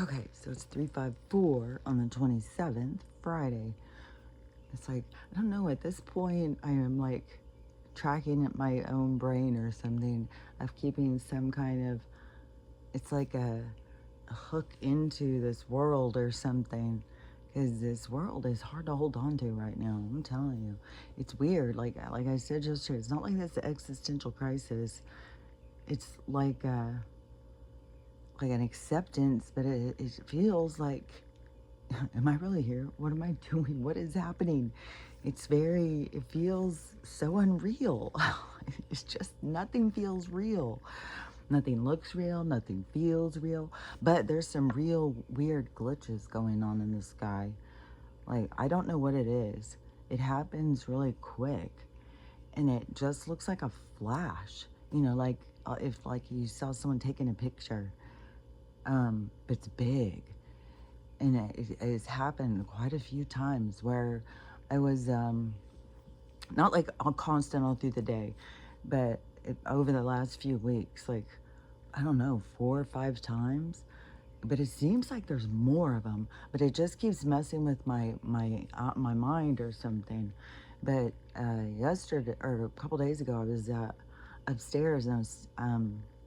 Okay, so it's 3:54 on the 27th, Friday. It's like, I don't know, at this point, I am like tracking at my own brain or something of keeping some kind of, it's like a hook into this world or something. Because this world is hard to hold on to right now. I'm telling you, it's weird. Like I said yesterday, it's not like this existential crisis. It's like an acceptance, but it feels like, am I really here? What am I doing? What is happening? It feels so unreal. It's just nothing feels real. Nothing looks real, nothing feels real, but there's some real weird glitches going on in the sky. Like, I don't know what it is. It happens really quick, and it just looks like a flash. Like if like you saw someone taking a picture, but it's big. And it's happened quite a few times where I was not like all constant all through the day, but over the last few weeks, like, I don't know, 4 or 5 times. But it seems like there's more of them, but it just keeps messing with my mind or something. But yesterday, or a couple days ago, I was upstairs, and I was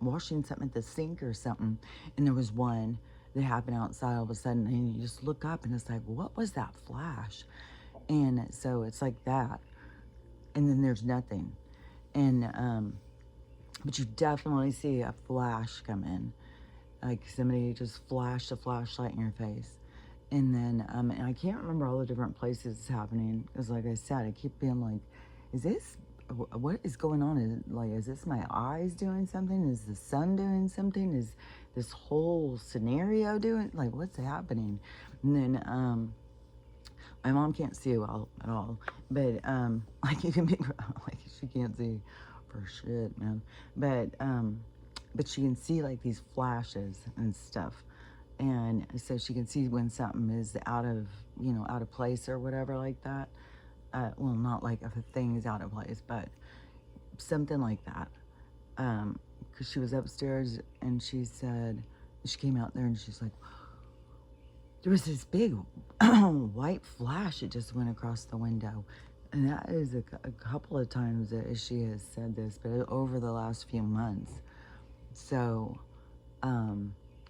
washing something at the sink or something, and there was one that happened outside all of a sudden, and you just look up and it's like, what was that flash? And so it's like that, and then there's nothing. And but you definitely see a flash come in, like somebody just flashed a flashlight in your face. And then and I can't remember all the different places it's happening, because like I said, I keep being like, is this, what is going on? Is this my eyes doing something? Is the sun doing something? Is this whole scenario doing, like, what's happening? And then my mom can't see well at all, but like, you can be like, she can't see for shit, man. But she can see like these flashes and stuff, and so she can see when something is out of place or whatever, like that. Well, not like if a thing is out of place, but something like that. Because she was upstairs, and she said, she came out there and she's like, there was this big white flash that just went across the window. And that is a couple of times that she has said this, but over the last few months. So,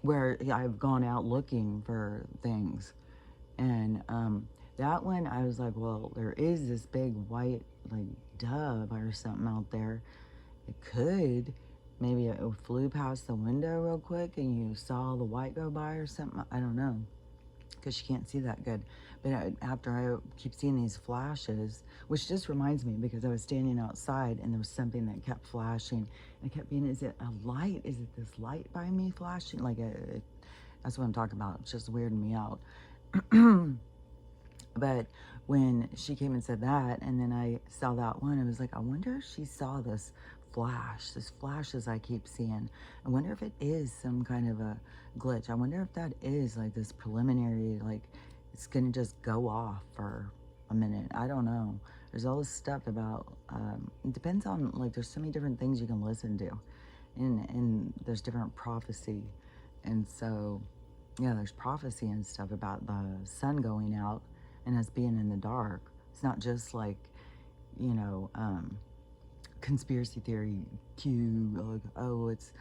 where I've gone out looking for things. And that one, I was like, well, there is this big white, like, dove or something out there. It could. Maybe it flew past the window real quick and you saw the white go by or something. I don't know, because she can't see that good. But after I keep seeing these flashes, which just reminds me, because I was standing outside and there was something that kept flashing. And I kept being, is it a light? Is it this light by me flashing? That's what I'm talking about. It's just weirding me out. But when she came and said that, and then I saw that one, I was like, I wonder if she saw this flashes I keep seeing. I wonder if it is some kind of a glitch. I wonder if that is like this preliminary, like, it's gonna just go off for a minute. I don't know. There's all this stuff about, it depends on, like, there's so many different things you can listen to. And there's different prophecy. And so, yeah, there's prophecy and stuff about the sun going out and us being in the dark. It's not just like, you know, conspiracy theory Q, like, oh, it's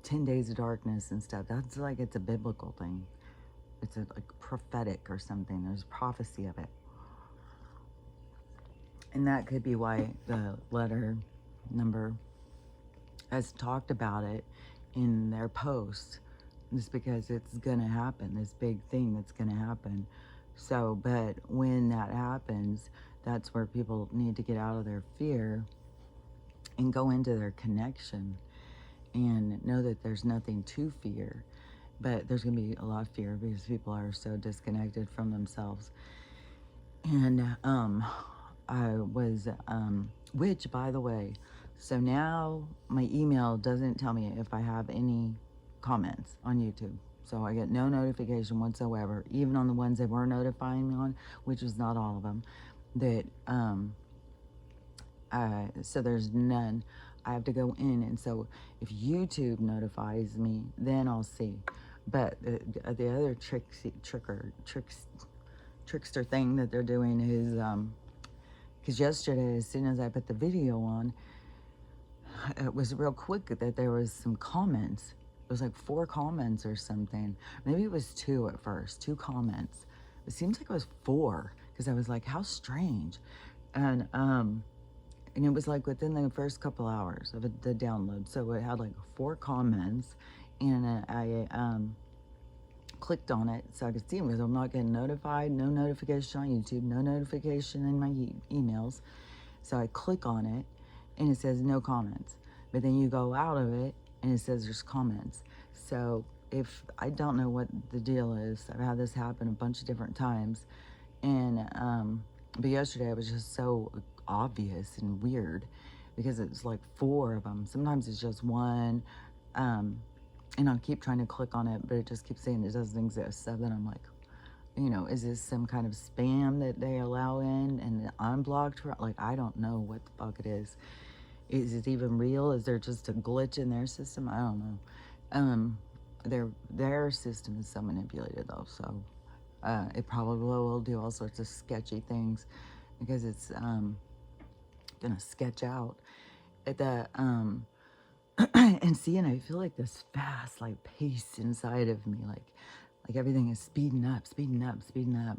10 days of darkness and stuff. That's like, it's a biblical thing. It's like prophetic or something. There's prophecy of it. And that could be why the letter number has talked about it in their post. Just because it's gonna happen, this big thing that's gonna happen. So, but when that happens, that's where people need to get out of their fear and go into their connection and know that there's nothing to fear. But there's gonna be a lot of fear because people are so disconnected from themselves. And I was, which, by the way, so now my email doesn't tell me if I have any comments on YouTube. So I get no notification whatsoever, even on the ones they were notifying me on, which was not all of them. So there's none. I have to go in, and so if YouTube notifies me, then I'll see. But the other trickster thing that they're doing is, because yesterday, as soon as I put the video on, it was real quick that there was some comments. It was like 4 comments or something. Maybe it was 2 at first, 2 comments. It seems like it was 4, because I was like, how strange. And it was like within the first couple hours of the download. So it had like 4 comments, and I clicked on it so I could see them, because I'm not getting notified. No notification on YouTube, no notification in my emails. So I click on it, and it says no comments. But then you go out of it, and it says there's comments. So if I don't know what the deal is, I've had this happen a bunch of different times, and but yesterday it was just so obvious and weird, because it's like 4 of them. Sometimes it's just 1. And I'll keep trying to click on it, but it just keeps saying it doesn't exist. So then I'm like, is this some kind of spam that they allow in and I'm blocked for? Like, I don't know what the fuck it is. Is it even real? Is there just a glitch in their system? I don't know. Their system is so manipulated though, so it probably will do all sorts of sketchy things, because it's gonna sketch out at the and see, and I feel like this fast like pace inside of me, like everything is speeding up, speeding up, speeding up.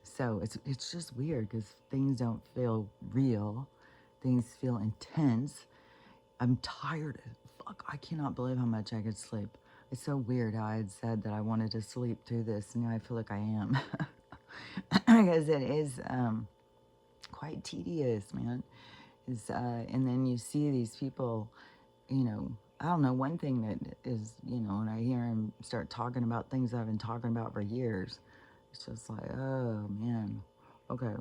So it's just weird, because things don't feel real, things feel intense. I'm tired. Fuck, I cannot believe how much I could sleep. It's so weird how I had said that I wanted to sleep through this, and now I feel like I am. Because it is quite tedious, man. And then you see these people, I don't know, one thing that is, when I hear him start talking about things I've been talking about for years, it's just like, oh man, okay.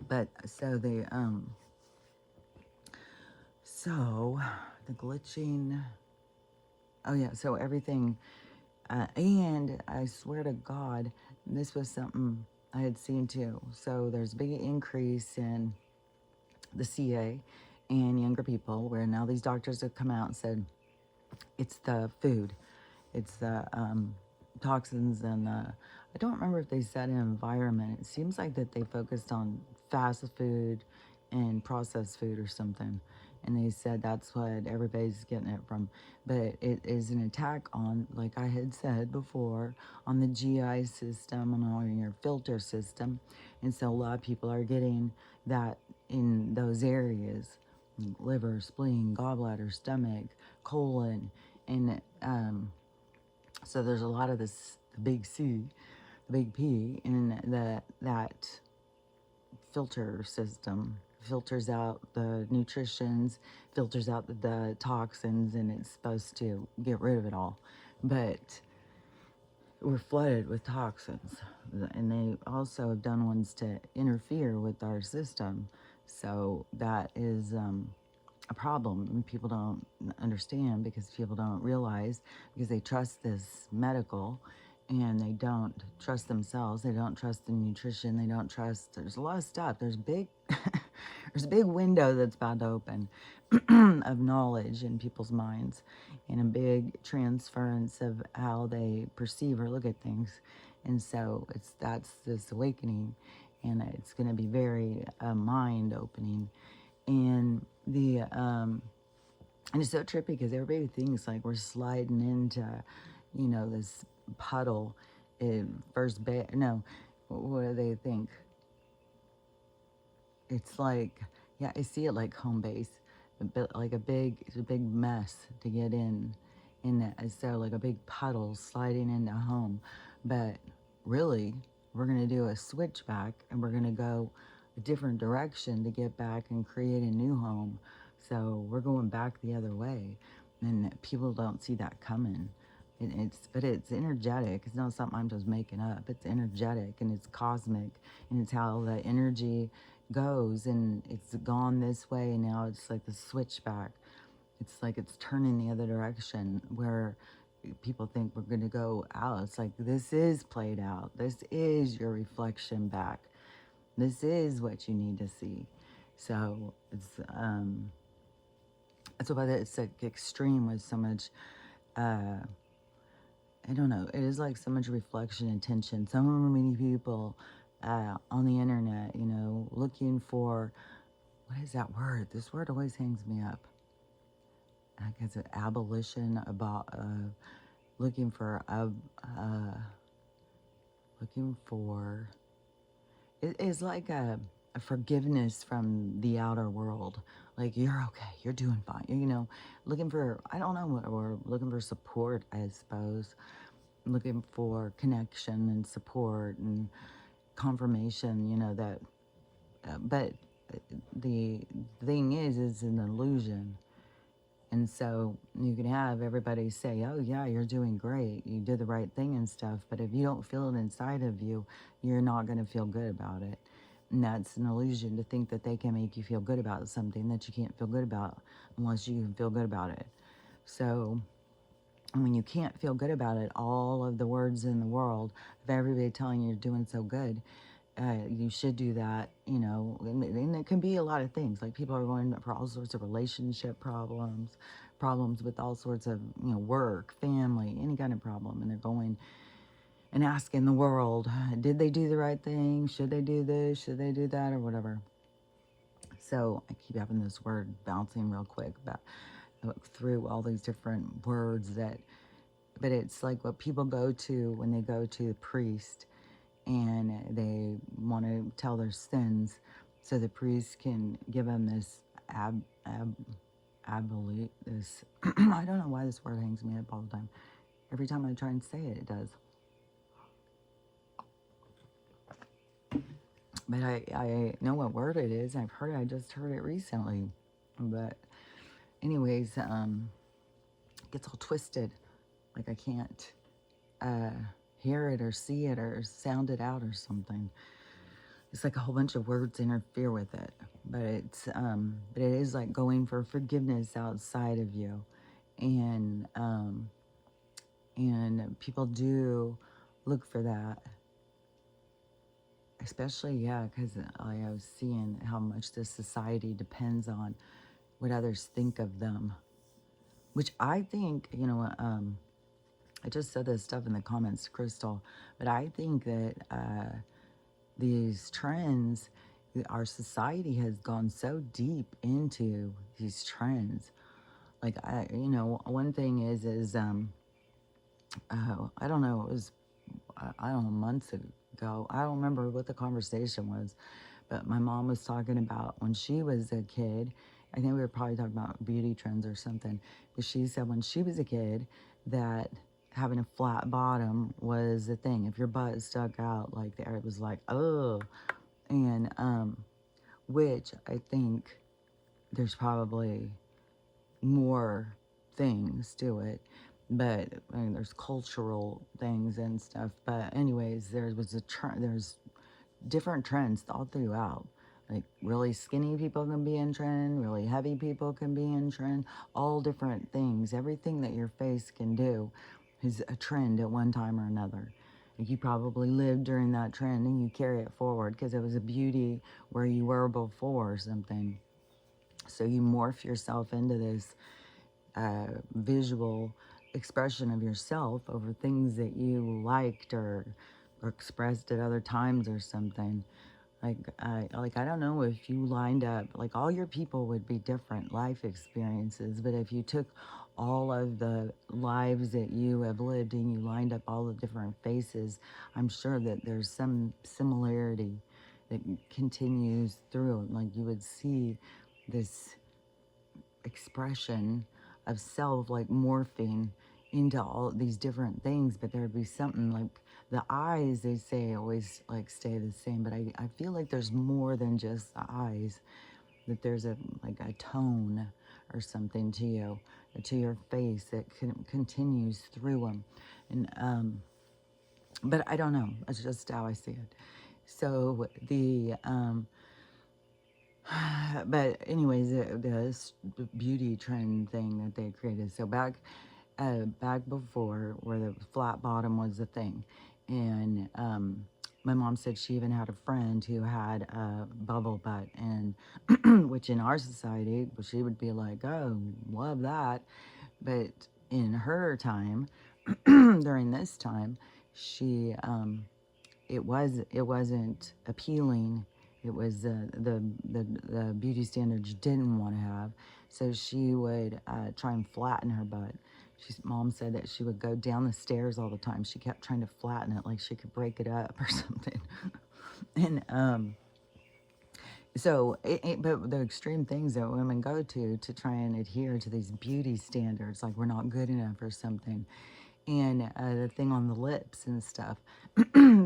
But so the glitching, oh yeah, so everything, and I swear to God, this was something I had seen too. So there's a big increase in the CA and younger people, where now these doctors have come out and said it's the food, it's the toxins, and I don't remember if they said environment. It seems like that they focused on fast food and processed food or something, and they said that's what everybody's getting it from. But it is an attack on, like I had said before, on the GI system and on your filter system. And so a lot of people are getting that in those areas: liver, spleen, gallbladder, stomach, colon. And so there's a lot of this, the big C, the big P, and that filter system filters out the nutritions, filters out the toxins, and it's supposed to get rid of it all. But we're flooded with toxins, and they also have done ones to interfere with our system. So that is a problem, and people don't understand, because people don't realize, because they trust this medical, and they don't trust themselves, they don't trust the nutrition, they don't trust, there's a lot of stuff, there's there's a big window that's about to open of knowledge in people's minds, and a big transference of how they perceive or look at things. And so that's this awakening, and it's going to be very mind opening. And and it's so trippy, because everybody thinks like we're sliding into, this puddle in first bed. No, what do they think? It's like, yeah, I see it like home base, but like it's a big mess to get in that. So like a big puddle sliding into home. But really, we're gonna do a switchback, and we're gonna go a different direction to get back and create a new home. So we're going back the other way, and people don't see that coming. But it's energetic. It's not something I'm just making up. It's energetic, and it's cosmic, and it's how the energy goes, and it's gone this way, and now it's like the switchback. It's like it's turning the other direction, where people think we're going to go out. It's like, this is played out. This is your reflection back. This is what you need to see. So it's So by that, it's like extreme with so much, I don't know, it is like so much reflection and tension. So many people on the internet, you know, looking for, what is that word? This word always hangs me up. I guess an abolition, about looking for, looking for, it is like a forgiveness from the outer world. Like, you're okay, you're doing fine. You know, looking for, I don't know, or looking for support, I suppose. Looking for connection and support and confirmation, you know, that, but the thing is, it's an illusion. And so you can have everybody say, oh, yeah, you're doing great. You did the right thing and stuff. But if you don't feel it inside of you, you're not going to feel good about it. And that's an illusion, to think that they can make you feel good about something that you can't feel good about unless you can feel good about it. So when you can't feel good about it, all of the words in the world of everybody telling you you're doing so good, you should do that, you know, and it can be a lot of things. Like, people are going for all sorts of relationship problems, problems with all sorts of, you know, work, family, any kind of problem. And they're going and asking the world, did they do the right thing? Should they do this? Should they do that? Or whatever. So I keep having this word bouncing real quick about through all these different words that, but it's like what people go to when they go to the priest and they want to tell their sins, so the priest can give them this this I don't know why this word hangs me up all the time. Every time I try and say it, it does. But I know what word it is. I've heard it. I just heard it recently. But anyways, it gets all twisted. Like, I can't hear it or see it or sound it out or something. It's like a whole bunch of words interfere with it. But but it is like going for forgiveness outside of you. And people do look for that. Especially, yeah, because I was seeing how much this society depends on what others think of them. Which I think, you know, I just said this stuff in the comments to Crystal, but I think that these trends, our society has gone so deep into these trends. Like, you know, one thing is I don't know, it was, I don't know, months ago. I don't remember what the conversation was, but my mom was talking about when she was a kid. I think we were probably talking about beauty trends or something. But she said when she was a kid that having a flat bottom was the thing. If your butt stuck out like there, it was like, oh. And which I think there's probably more things to it, but I mean, there's cultural things and stuff. But anyways, there was a trend. There's different trends all throughout. Like, really skinny people can be in trend, really heavy people can be in trend, all different things. Everything that your face can do is a trend at one time or another. Like, you probably lived during that trend and you carry it forward because it was a beauty where you were before or something. So you morph yourself into this visual expression of yourself over things that you liked or expressed at other times or something. Like I don't know if you lined up, like, all your people would be different life experiences, but if you took all of the lives that you have lived and you lined up all the different faces, I'm sure that there's some similarity that continues through. Like, you would see this expression of self, like, morphing into all these different things, but there'd be something like the eyes, they say, always like stay the same, but I feel like there's more than just the eyes, that there's a like a tone or something to you, to your face, that continues through them. And but I don't know, it's just how I see it. So the but anyways, the beauty trend thing that they created. So back before, where the flat bottom was the thing, and My mom said she even had a friend who had a bubble butt, and which in our society, she would be like, oh, love that. But in her time, during this time, she it wasn't appealing. It was the beauty standards didn't want to have. So she would try and flatten her butt. Mom said that she would go down the stairs all the time. She kept trying to flatten it like she could break it up or something. And but the extreme things that women go to try and adhere to these beauty standards, like we're not good enough or something, and the thing on the lips and stuff,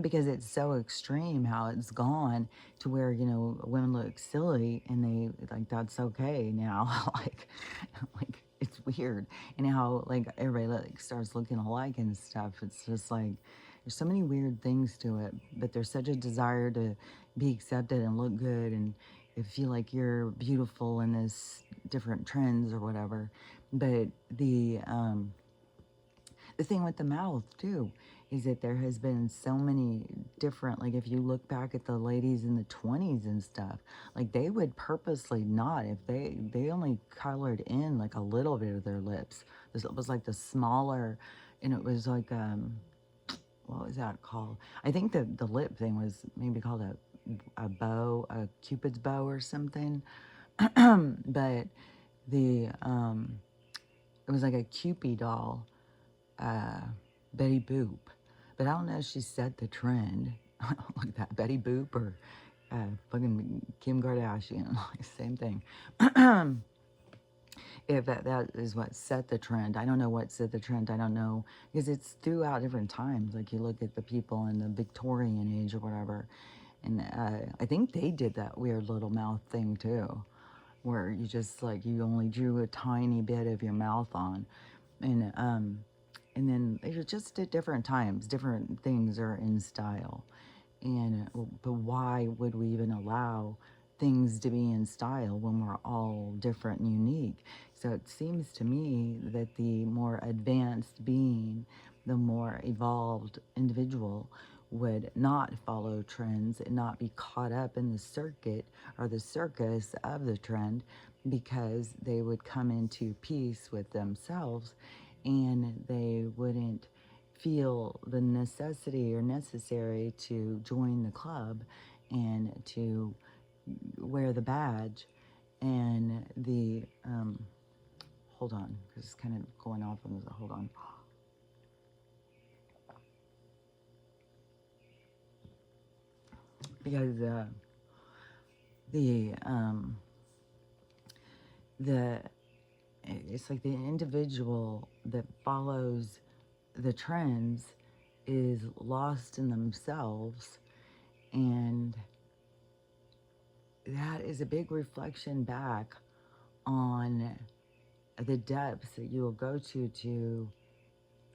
because it's so extreme how it's gone to where, women look silly and they like that's okay now. like it's weird, and how like everybody like starts looking alike and stuff. It's just like there's so many weird things to it, but there's such a desire to be accepted and look good and feel like you're beautiful in this different trends or whatever. But the thing with the mouth too is that there has been so many different, like if you look back at the ladies in the 20s and stuff, like they would purposely not, if they only colored in like a little bit of their lips. This was like the smaller, and it was like what was that called? I think the lip thing was maybe called a bow, a cupid's bow or something. But the it was like a Cupid doll, Betty Boop. But I don't know if she set the trend. Like that, Betty Boop or fucking Kim Kardashian, like same thing. If that is what set the trend. I don't know what set the trend. I don't know, because it's throughout different times. Like you look at the people in the Victorian age or whatever, and I think they did that weird little mouth thing too, where you just like you only drew a tiny bit of your mouth on, and then it's just at different times, different things are in style. And but why would we even allow things to be in style when we're all different and unique? So it seems to me that the more advanced being, the more evolved individual would not follow trends and not be caught up in the circuit or the circus of the trend, because they would come into peace with themselves and they wouldn't feel the necessity or necessary to join the club and to wear the badge and the hold on, because it's kind of going off on this. Hold on. Because the it's like the individual that follows the trends is lost in themselves, and that is a big reflection back on the depths that you will go to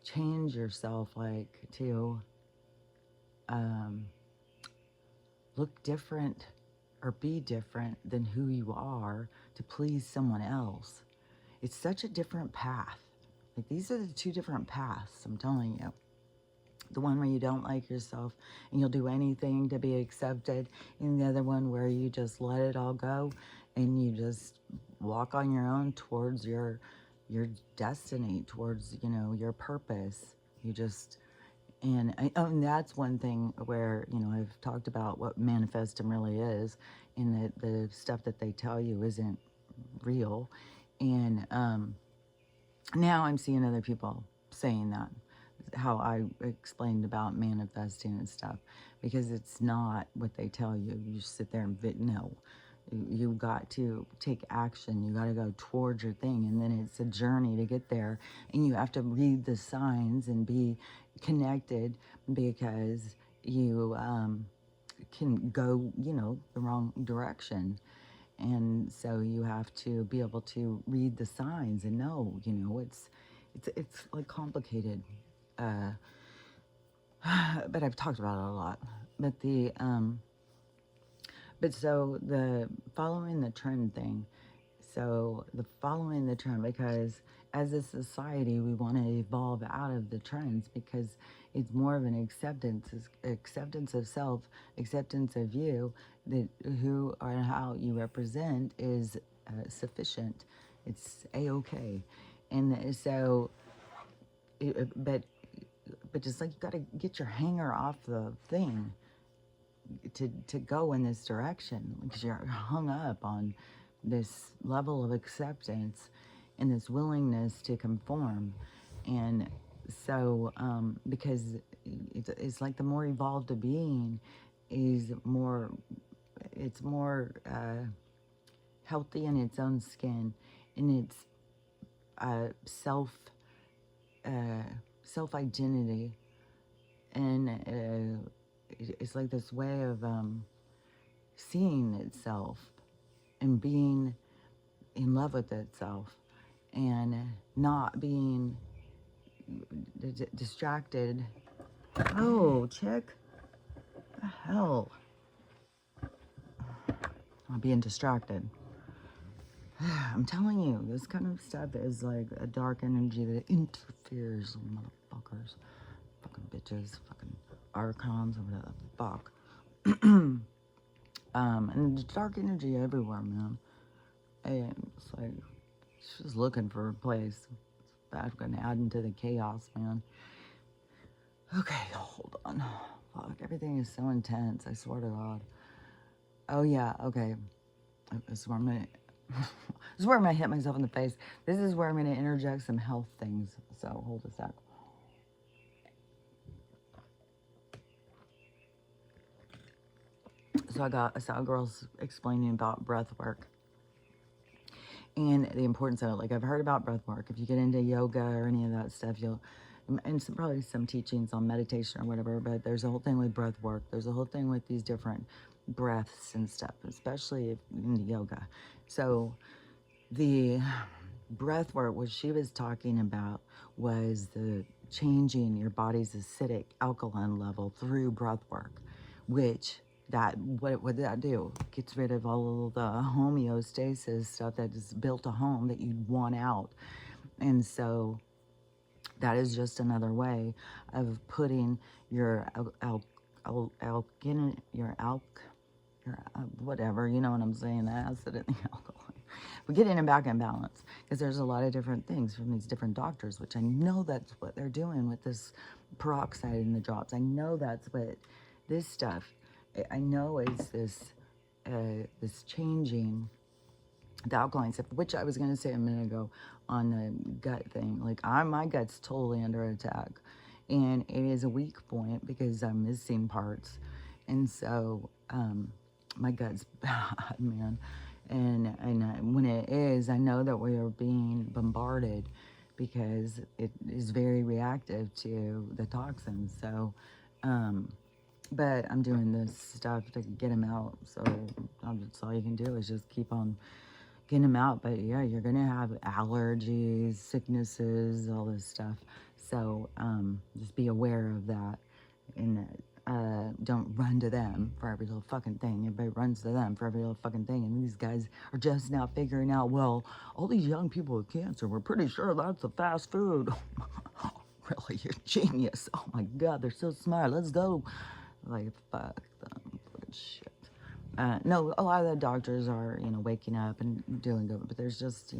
change yourself, like to look different or be different than who you are to please someone else. It's such a different path. Like these are the two different paths, I'm telling you. The one where you don't like yourself and you'll do anything to be accepted, and the other one where you just let it all go and you just walk on your own towards your destiny, towards, your purpose. You just, and that's one thing where, I've talked about what manifesting really is, and that the stuff that they tell you isn't real. And now I'm seeing other people saying that, how I explained about manifesting and stuff, because it's not what they tell you. You sit there and no. You got to take action. You got to go towards your thing, and then it's a journey to get there. And you have to read the signs and be connected, because you can go, the wrong direction. And so you have to be able to read the signs and know, it's like complicated. But I've talked about it a lot. But so the following the trend thing. so the following the trend, because as a society we want to evolve out of the trends, because it's more of an acceptance of self, acceptance of you, that who or how you represent is sufficient. It's a-okay. And so but just like you got to get your hanger off the thing to go in this direction, because you're hung up on this level of acceptance and this willingness to conform. And so because it's like the more evolved a being is more, it's more healthy in its own skin, in its self self identity, and it's like this way of seeing itself and being in love with itself, and not being distracted. Oh, chick, the hell, I'm being distracted. I'm telling you, this kind of stuff is like a dark energy that interferes with motherfuckers, fucking bitches, fucking archons, or whatever the fuck. And there's dark energy everywhere, man. And it's like, it's just looking for a place. It's bad, gonna add into the chaos, man. Okay, hold on. Fuck, everything is so intense, I swear to God. Oh yeah, okay. This is where I'm gonna this is where I'm gonna hit myself in the face. This is where I'm gonna interject some health things. So hold a sec. So I saw girls explaining about breath work and the importance of it. Like, I've heard about breath work. If you get into yoga or any of that stuff, you'll, and probably some teachings on meditation or whatever, but there's a whole thing with breath work. There's a whole thing with these different breaths and stuff, especially in yoga. So the breath work, what she was talking about was the changing your body's acidic alkaline level through breath work, which what did that do? Gets rid of all of the homeostasis stuff that is built a home that you'd want out. And so that is just another way of putting your whatever, you know what I'm saying, the acid and the alkaline. We're getting it back in balance, because there's a lot of different things from these different doctors, which I know that's what they're doing with this peroxide in the drops. I know that's what this stuff, I know it's this this changing the alkaline stuff, which I was going to say a minute ago on the gut thing. Like, my gut's totally under attack, and it is a weak point because I'm missing parts, and so my gut's bad, man. And when it is, I know that we are being bombarded because it is very reactive to the toxins. So, but I'm doing this stuff to get them out. So that's all you can do is just keep on getting them out. But yeah, you're going to have allergies, sicknesses, all this stuff. So just be aware of that. And don't run to them for every little fucking thing. Everybody runs to them for every little fucking thing. And these guys are just now figuring out, well, all these young people with cancer, we're pretty sure that's a fast food. Really, you're genius. Oh my God, they're so smart. Let's go. Like, fuck them. Fucking shit. No, a lot of the doctors are, waking up and doing good, but there's just,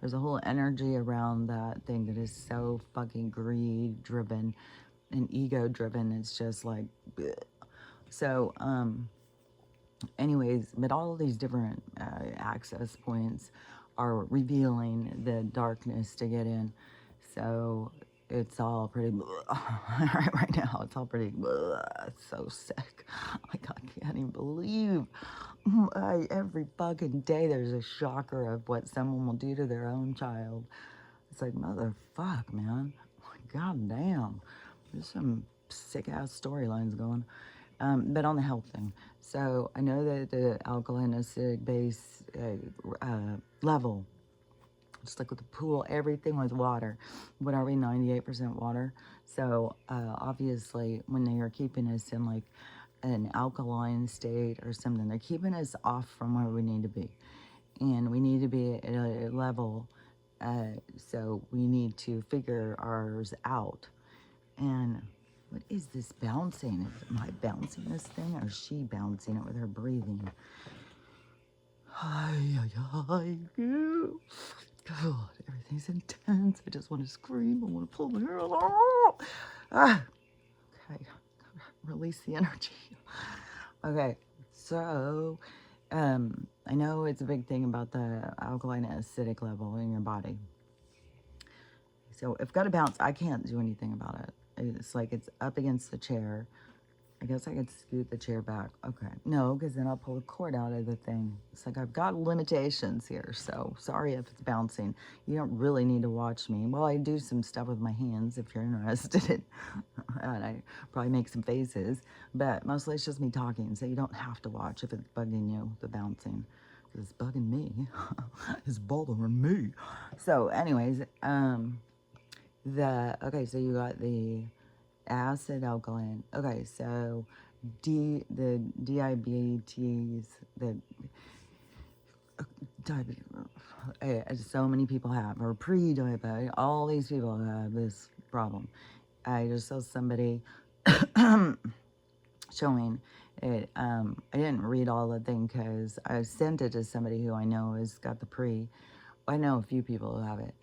there's a whole energy around that thing that is so fucking greed driven and ego driven. It's just like, bleh. So, anyways, but all of these different access points are revealing the darkness to get in. So it's all pretty right now. It's all pretty it's so sick. Like, I can't even believe every fucking day there's a shocker of what someone will do to their own child. It's like, motherfuck, man. Like, god damn. There's some sick ass storylines going. But on the health thing, so I know that the alkaline acidic base level, just like with the pool, everything with water. What are we, 98% water? So obviously when they are keeping us in like an alkaline state or something, they're keeping us off from where we need to be. and we need to be at a level, so we need to figure ours out. And what is this bouncing? Am I bouncing this thing, or is she bouncing it with her breathing? Hi, hi, hi. God, everything's intense. I just want to scream. I want to pull my hair out. Ah, okay, release the energy. Okay, so I know it's a big thing about the alkaline and acidic level in your body. So if got to bounce, I can't do anything about it. It's like it's up against the chair. I guess I could scoot the chair back. Okay. No, because then I'll pull the cord out of the thing. It's like I've got limitations here, so sorry if it's bouncing. You don't really need to watch me. Well, I do some stuff with my hands if you're interested. And I probably make some faces, but mostly it's just me talking, so you don't have to watch if it's bugging you, the bouncing. Because it's bugging me. It's bothering me. So anyways, okay, so you got the acid alkaline. Okay, so the diabetes, the diabetes, so many people have, or pre-diabetic, all these people have this problem. I just saw somebody showing it. I didn't read all the thing because I sent it to somebody who I know has got the pre. I know a few people who have it.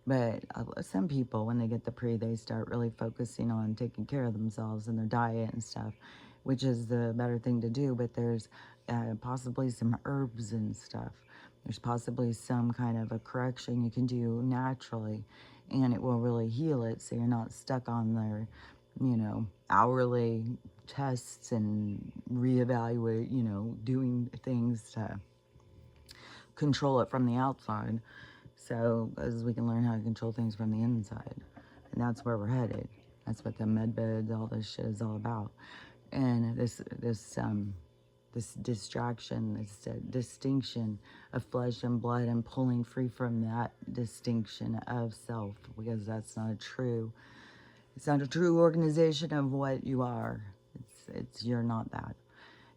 But some people, when they get the pre, they start really focusing on taking care of themselves and their diet and stuff, which is the better thing to do. But there's possibly some herbs and stuff. There's possibly some kind of a correction you can do naturally, and it will really heal it, so you're not stuck on their, hourly tests and reevaluate, doing things to control it from the outside. So, as we can learn how to control things from the inside. And that's where we're headed. That's what the med beds, all this shit is all about. And this distraction, this distinction of flesh and blood, and pulling free from that distinction of self, because that's not it's not a true organization of what you are. You're not that.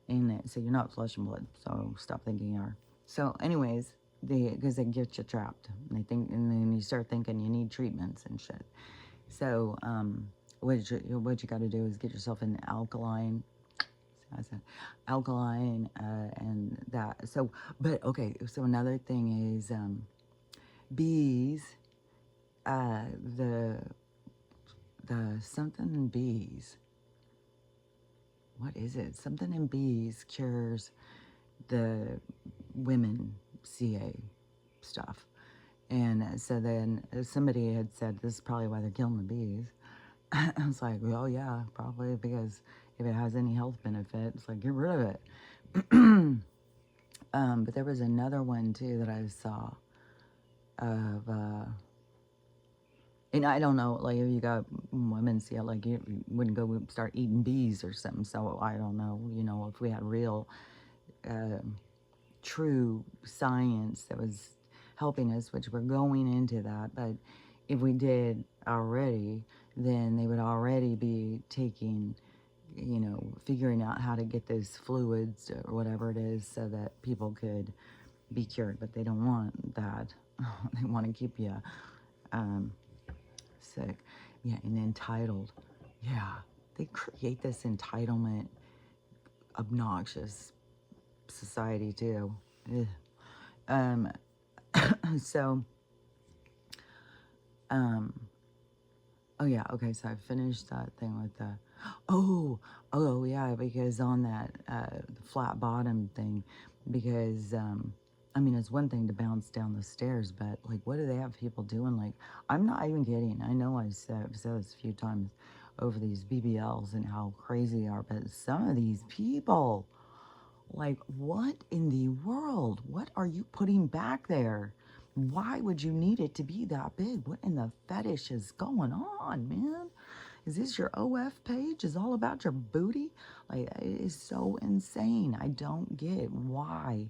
And so you're not flesh and blood. So stop thinking you are. So anyways, because they get you trapped. And then you start thinking you need treatments and shit. So what you got to do is get yourself an alkaline. I said alkaline and that. So, but okay. So another thing is bees. The something in bees. What is it? Something in bees cures the women CA stuff. And so then somebody had said, this is probably why they're killing the bees. I was like, well, yeah, probably, because if it has any health benefit, it's like, get rid of it. But there was another one, too, that I saw of, and I don't know, like, if you got women see it, like, you wouldn't go start eating bees or something. So I don't know, if we had real, true science that was helping us, which we're going into that. But if we did already, then they would already be taking, figuring out how to get those fluids or whatever it is so that people could be cured. But they don't want that. They want to keep you sick. Yeah, and entitled. Yeah, they create this entitlement, obnoxious society too. Ugh. So, oh yeah, okay, so I finished that thing with the, oh yeah, because on that, the flat bottom thing, because, I mean, it's one thing to bounce down the stairs, but, like, what do they have people doing? Like, I'm not even kidding. I know I've said this a few times over these BBLs and how crazy they are, but some of these people, like, what in the world? What are you putting back there? Why would you need it to be that big? What in the fetish is going on, man? Is this your OF page? Is all about your booty? Like, it is so insane. I don't get why.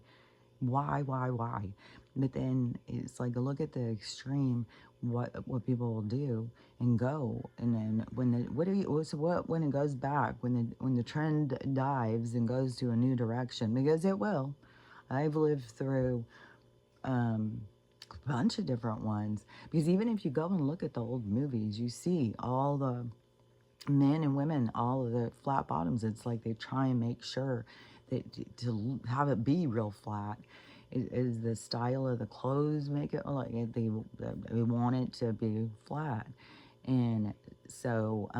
Why? But then it's like, look at the extreme, what people will do and go. And then when when it goes back, when the trend dives and goes to a new direction, because it will. I've lived through a bunch of different ones. Because even if you go and look at the old movies, you see all the men and women, all of the flat bottoms. It's like they try and make sure that to have it be real flat. Is the style of the clothes make it like they want it to be flat, and so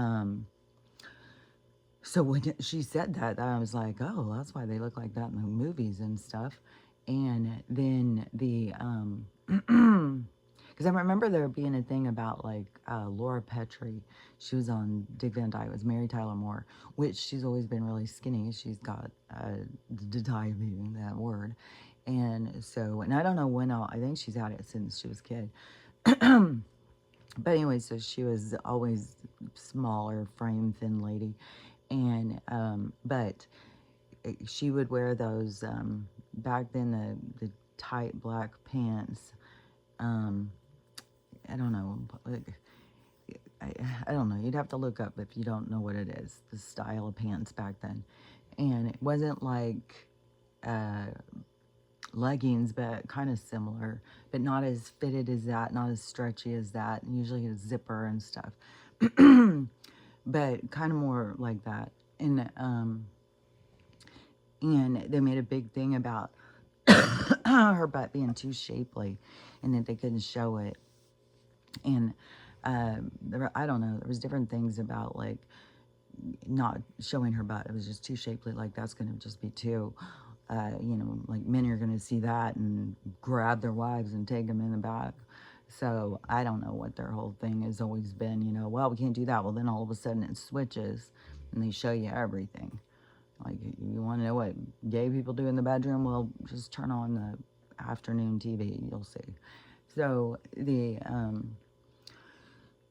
so when she said that, I was like, oh, that's why they look like that in the movies and stuff. And then because I remember there being a thing about like Laura Petrie. She was on Dick Van Dyke. It was Mary Tyler Moore, which she's always been really skinny. She's got diabetes, that word. And so, and I don't know when I think she's had it since she was a kid. But anyway, so she was always smaller frame, thin lady. And, but she would wear those, back then, the tight black pants. I don't know. Like, I don't know. You'd have to look up if you don't know what it is, the style of pants back then. And it wasn't like, leggings, but kind of similar, but not as fitted as that, not as stretchy as that, and usually a zipper and stuff. But kind of more like that. And they made a big thing about her butt being too shapely and that they couldn't show it. And I don't know, there was different things about like not showing her butt. It was just too shapely, like that's going to just be too, you know, like men are going to see that and grab their wives and take them in the back. So I don't know what their whole thing has always been, you know, well, we can't do that. Well, then all of a sudden it switches and they show you everything. Like, you want to know what gay people do in the bedroom? Well, just turn on the afternoon TV, you'll see. So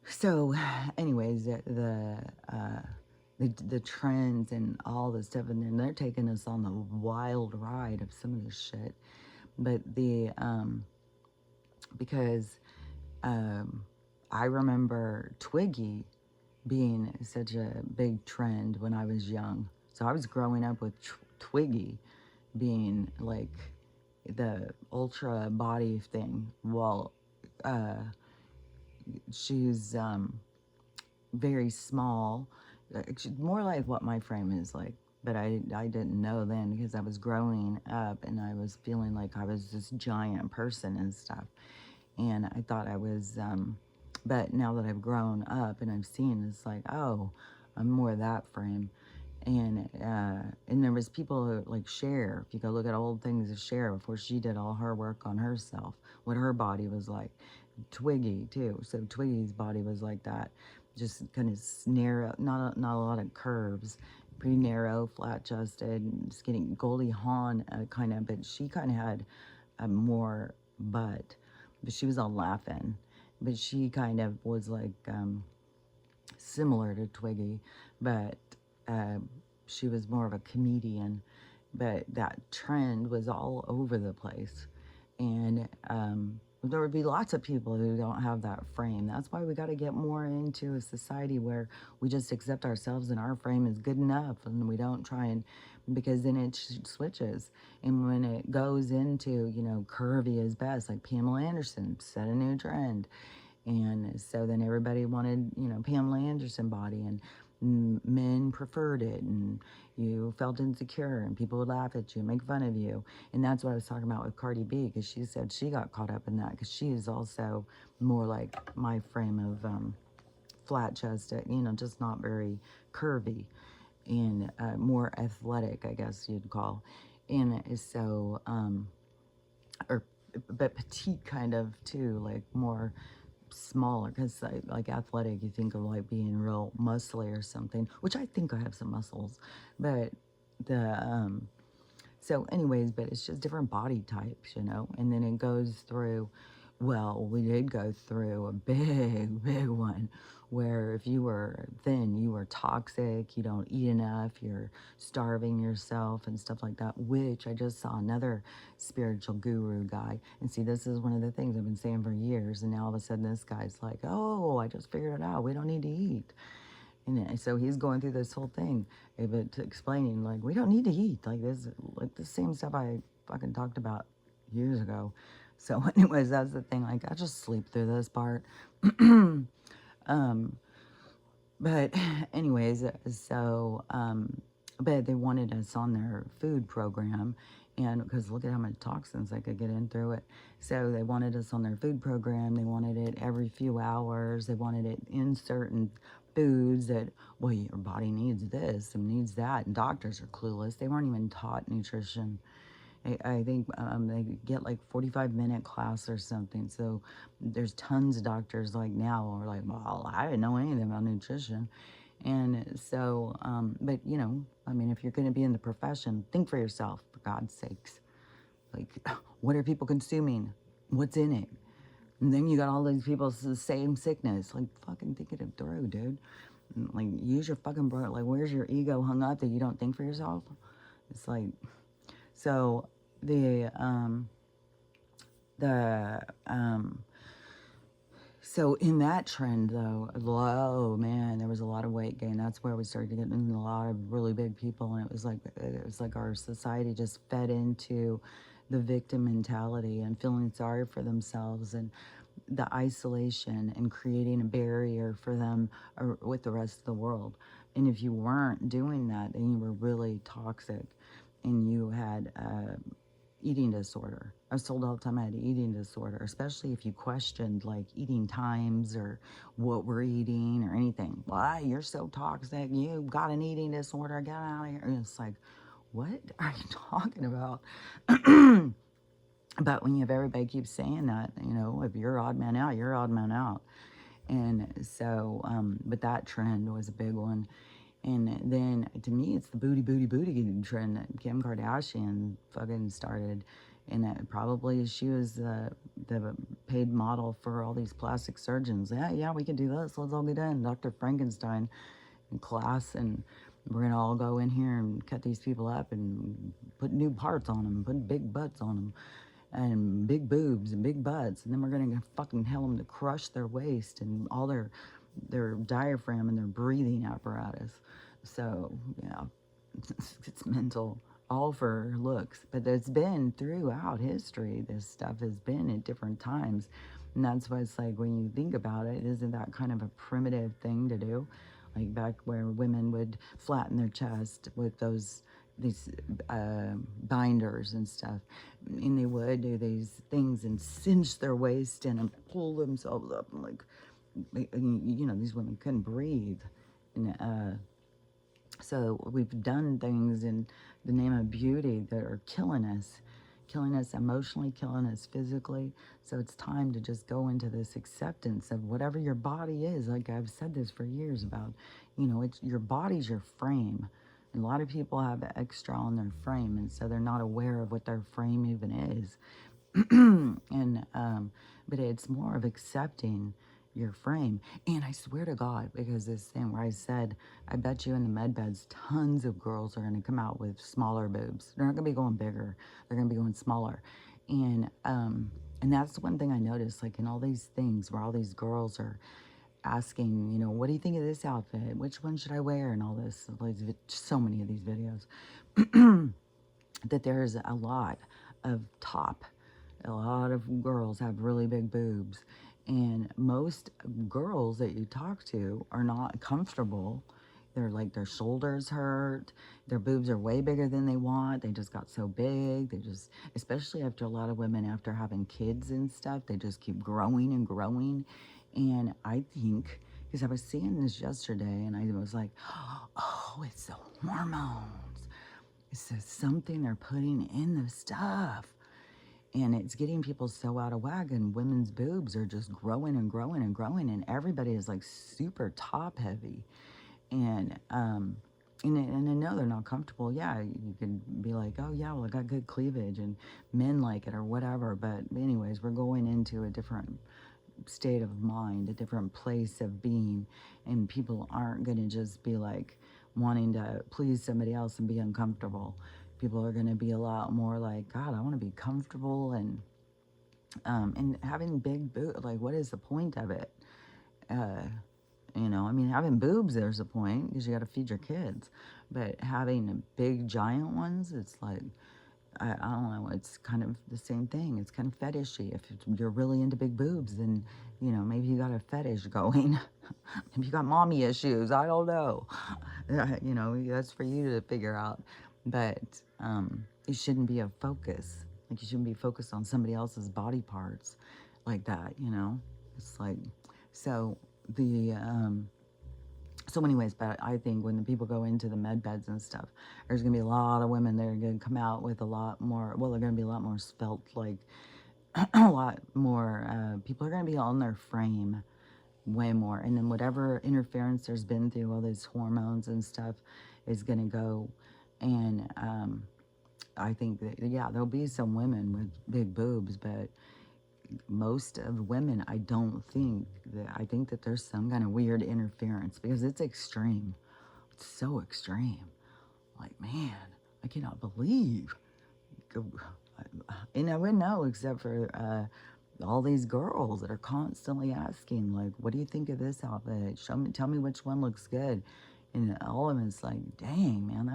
so anyways, the trends and all this stuff, and then they're taking us on the wild ride of some of this shit. But because I remember Twiggy being such a big trend when I was young. So I was growing up with Twiggy being like the ultra body thing. Well, she's very small, more like what my frame is like. But I didn't know then because I was growing up and I was feeling like I was this giant person and stuff. And I thought I was, but now that I've grown up and I've seen, it's like, oh, I'm more that frame. And there was people who, like Cher, if you go look at old things of Cher before she did all her work on herself, what her body was like. Twiggy too. So Twiggy's body was like that, just kind of narrow, not a lot of curves, pretty narrow, flat chested, skinny. Goldie Hawn kind of, but she kind of had a more butt, but she was all laughing. But she kind of was like similar to Twiggy, but she was more of a comedian. But that trend was all over the place, and there would be lots of people who don't have that frame. That's why we got to get more into a society where we just accept ourselves and our frame is good enough, and we don't try and, because then it switches. And when it goes into, you know, curvy is best, like Pamela Anderson set a new trend. And so then everybody wanted, you know, Pamela Anderson body, and men preferred it, and you felt insecure, and people would laugh at you, make fun of you. And that's what I was talking about with Cardi B, because she said she got caught up in that, because she is also more like my frame of flat chested, you know, just not very curvy, and more athletic, I guess you'd call. And so, or, but petite kind of too, like more smaller, because like athletic, you think of like being real muscly or something, which I think I have some muscles, but so anyways, but it's just different body types, you know. And then it goes through, well, we did go through a big one where if you were thin, you were toxic, you don't eat enough, you're starving yourself and stuff like that, which I just saw another spiritual guru guy. And see, this is one of the things I've been saying for years, and now all of a sudden this guy's like, oh, I just figured it out, we don't need to eat. And so he's going through this whole thing, but explaining, like, we don't need to eat. Like, this, like the same stuff I fucking talked about years ago. So anyways, that's the thing. Like, I just sleep through this part. um, but anyways, but they wanted us on their food program, and because look at how much toxins I could get in through it. So they wanted us on their food program. They wanted it every few hours. They wanted it in certain foods that, well, your body needs this and needs that. And doctors are clueless. They weren't even taught nutrition. I think they get like 45-minute class or something. So there's tons of doctors like now are like, well, I didn't know anything about nutrition. And so, but you know, I mean, if you're going to be in the profession, think for yourself, for God's sakes. Like, what are people consuming? What's in it? And then you got all these people the same sickness. Like, fucking think it through, dude. Like, use your fucking brain. Like, where's your ego hung up that you don't think for yourself? It's like, so the the so in that trend though, oh man, there was a lot of weight gain. That's where we started to get in a lot of really big people, and it was like our society just fed into the victim mentality and feeling sorry for themselves, and the isolation and creating a barrier for them with the rest of the world. And if you weren't doing that, then you were really toxic, and you had eating disorder. I was told all the time I had an eating disorder, especially if you questioned like eating times or what we're eating or anything. Why, you're so toxic, you got an eating disorder, get out of here. And it's like, what are you talking about? But when you have everybody keeps saying that, you know, if you're odd man out, you're odd man out. And so, but that trend was a big one. And then to me, it's the booty, booty, booty trend that Kim Kardashian fucking started. And probably she was the paid model for all these plastic surgeons. Yeah, we can do this. Let's all get in. Dr. Frankenstein in class, and we're going to all go in here and cut these people up and put new parts on them, put big butts on them, and big boobs and big butts. And then we're going to fucking tell them to crush their waist and all their diaphragm and their breathing apparatus. So, yeah, it's mental, all for looks. But it's been throughout history. This stuff has been at different times. And that's why it's like, when you think about it, isn't that kind of a primitive thing to do? Like back where women would flatten their chest with these binders and stuff, and they would do these things and cinch their waist in and pull themselves up, and like, you know, these women couldn't breathe. And so we've done things in the name of beauty that are killing us emotionally, killing us physically. So it's time to just go into this acceptance of whatever your body is. Like I've said this for years about, you know, it's your body's your frame. And a lot of people have extra on their frame, and so they're not aware of what their frame even is. And but it's more of accepting your frame. And I swear to God, because this thing where I said, I bet you in the med beds, tons of girls are going to come out with smaller boobs. They're not going to be going bigger. They're going to be going smaller. And that's one thing I noticed, like in all these things where all these girls are asking, you know, what do you think of this outfit? Which one should I wear? And all this, like, so many of these videos, that there's a lot of top. A lot of girls have really big boobs, and most girls that you talk to are not comfortable. They're like, their shoulders hurt, their boobs are way bigger than they want, they just got so big, they just, especially after a lot of women after having kids and stuff, they just keep growing and growing. And I think, because I was seeing this yesterday and I was like, oh, it's the hormones, it's something they're putting in the stuff. And it's getting people so out of whack, and women's boobs are just growing and growing and growing, and everybody is like super top heavy. And I know they're not comfortable. Yeah, you could be like, oh yeah, well I got good cleavage and men like it or whatever. But anyways, we're going into a different state of mind, a different place of being, and people aren't going to just be like wanting to please somebody else and be uncomfortable. People are going to be a lot more like, God, I want to be comfortable, and having big boobs. Like, what is the point of it? You know, I mean, having boobs, there's a point because you got to feed your kids, but having big giant ones, it's like, I don't know, it's kind of the same thing. It's kind of fetishy. If you're really into big boobs, then, maybe you got a fetish going. Maybe you got mommy issues. I don't know. That's for you to figure out. But it shouldn't be a focus. Like, you shouldn't be focused on somebody else's body parts like that. It's like, so the, so anyways, but I think when the people go into the med beds and stuff, there's going to be a lot of women that are going to come out with a lot more, well, they're going to be a lot more spelt, like a lot more, people are going to be on their frame way more. And then whatever interference there's been through all these hormones and stuff is going to go. And I think that, yeah, there'll be some women with big boobs, but most of women, I think that there's some kind of weird interference because it's extreme. It's so extreme. Like, man, I cannot believe. And I wouldn't know except for all these girls that are constantly asking, like, what do you think of this outfit? Tell me which one looks good. And all of it's like, dang, man,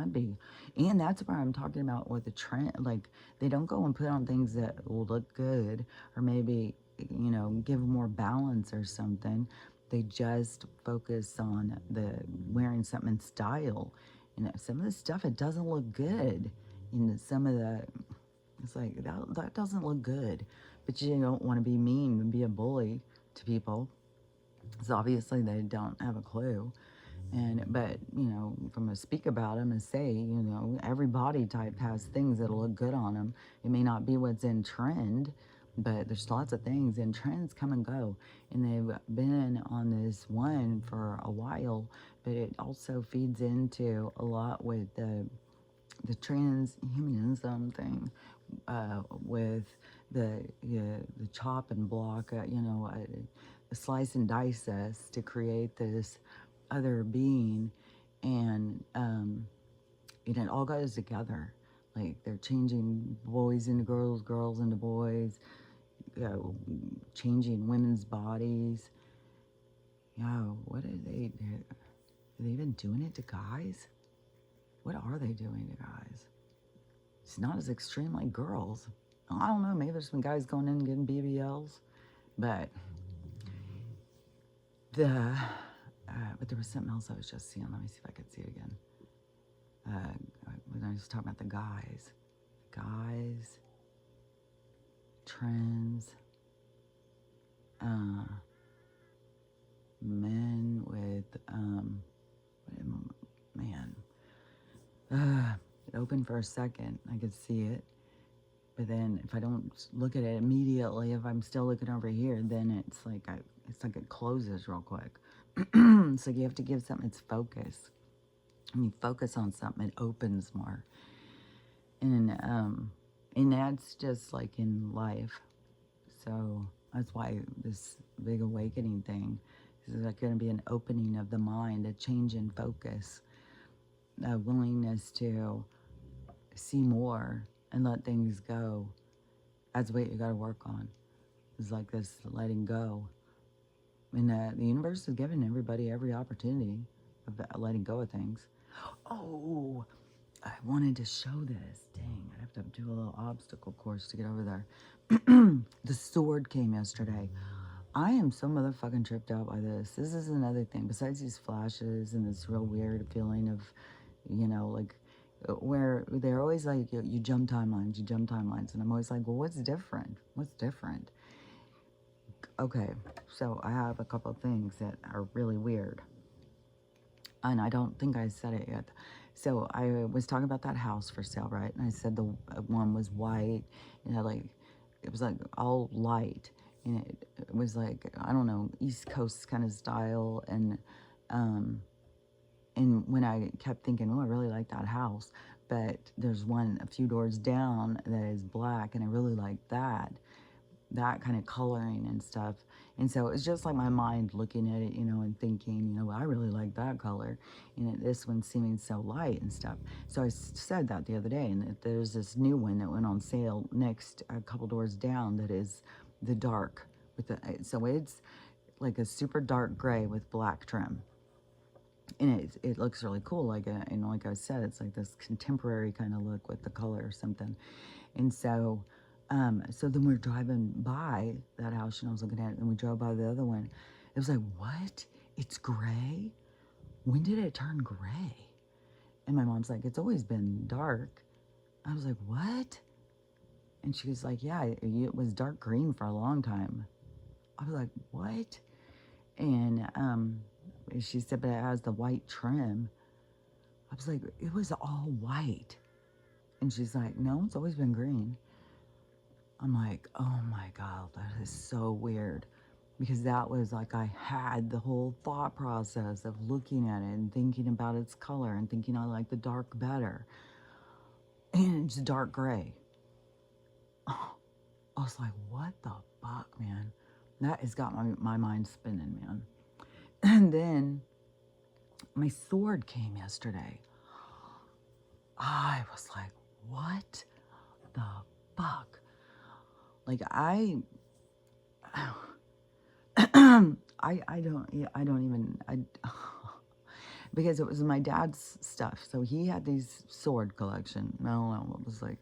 and that's where I'm talking about with the trend. Like, they don't go and put on things that will look good or maybe, give more balance or something. They just focus on the wearing something in style. And some of the stuff, it doesn't look good. Some of the, it's like, that doesn't look good. But you don't want to be mean and be a bully to people. So obviously they don't have a clue. But, from a speak about them and say, every body type has things that'll look good on them. It may not be what's in trend, but there's lots of things, and trends come and go. And they've been on this one for a while, but it also feeds into a lot with the transhumanism thing, with the chop and block, slice and dice us to create this other being, and it all goes together. Like, they're changing boys into girls, girls into boys, changing women's bodies. What are they do? Are they even doing it to guys? What are they doing to guys? It's not as extreme like girls. I don't know, maybe there's some guys going in and getting BBLs, but but there was something else I was just seeing. Let me see if I could see it again. When I was talking about the guys, trends, men with, man, it opened for a second. I could see it. But then if I don't look at it immediately, if I'm still looking over here, then it's like it closes real quick. So you have to give something its focus. When you focus on something, it opens more. And that's just like in life. So that's why this big awakening thing is like going to be an opening of the mind, a change in focus, a willingness to see more and let things go. That's what you got to work on. It's like this letting go. And the universe is giving everybody every opportunity of letting go of things. Oh, I wanted to show this. Dang, I'd have to do a little obstacle course to get over there. The sword came yesterday. I am so motherfucking tripped out by this. This is another thing. Besides these flashes and this real weird feeling of, like, where they're always like, you jump timelines. And I'm always like, well, what's different? Okay, so I have a couple of things that are really weird. And I don't think I said it yet. So I was talking about that house for sale, right? And I said the one was white, and it was like all light. And it was like, I don't know, East Coast kind of style. And when I kept thinking, oh, I really like that house. But there's one a few doors down that is black, and I really like that kind of coloring and stuff. And so it's just like my mind looking at it, and thinking, well, I really like that color. And this one seeming so light and stuff. So I said that the other day, and there's this new one that went on sale next, a couple doors down, that is the dark. So it's like a super dark gray with black trim. And it looks really cool. Like, and like I said, it's like this contemporary kind of look with the color or something. And so, so then we were driving by that house and I was looking at it, and we drove by the other one. It was like, what? It's gray? When did it turn gray? And my mom's like, it's always been dark. I was like, what? And she was like, yeah, it was dark green for a long time. I was like, what? And she said, but it has the white trim. I was like, it was all white. And she's like, no, it's always been green. I'm like, oh my God, that is so weird. Because that was like, I had the whole thought process of looking at it and thinking about its color and thinking I like the dark better. And it's dark gray. Oh, I was like, what the fuck, man? That has got my mind spinning, man. And then my sword came yesterday. I was like, what the fuck? Like, I don't even, because it was my dad's stuff. So he had these sword collection. I don't know, it was like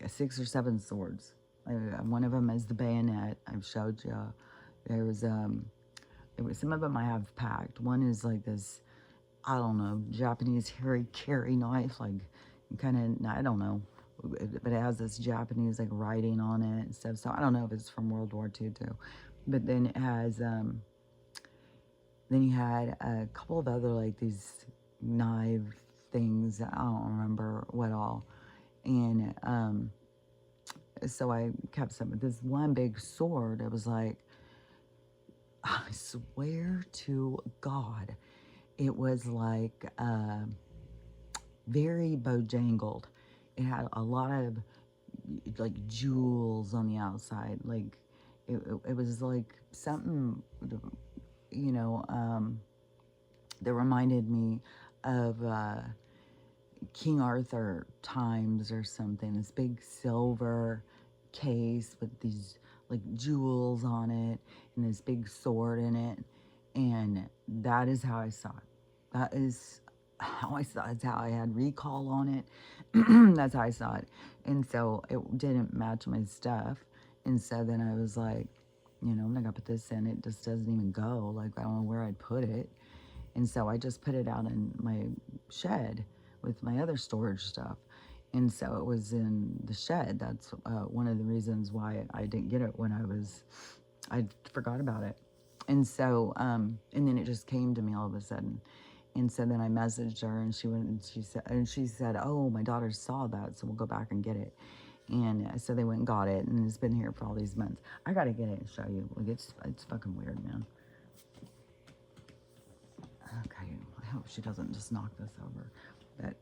6 or 7 swords. One of them is the bayonet. I've showed you. There was, some of them I have packed. One is like this, I don't know, Japanese harikiri knife, like kind of, I don't know, but it has this Japanese like writing on it and stuff. So I don't know if it's from World War II too. But then it has, then he had a couple of other like these knife things. I don't remember what all. And so I kept some of this one big sword. It was like, I swear to God, it was like very bojangled. It had a lot of like jewels on the outside. Like it was like something, you know, that reminded me of King Arthur times or something. This big silver case with these like jewels on it and this big sword in it. And that is how I saw it. That is how I saw it. That's how I had recall on it. That's how I saw it. And so it didn't match my stuff. And so then I was like, you know, I'm not gonna put this in. It just doesn't even go. Like, I don't know where I'd put it. And so I just put it out in my shed with my other storage stuff. And so it was in the shed. That's one of the reasons why I didn't get it when I forgot about it. And so, and then it just came to me all of a sudden. And so then I messaged her, and she went and she said, oh, my daughter saw that, so we'll go back and get it. And so they went and got it, and it's been here for all these months. I gotta get it and show you. Like, it's fucking weird, man. Okay, I hope she doesn't just knock this over. But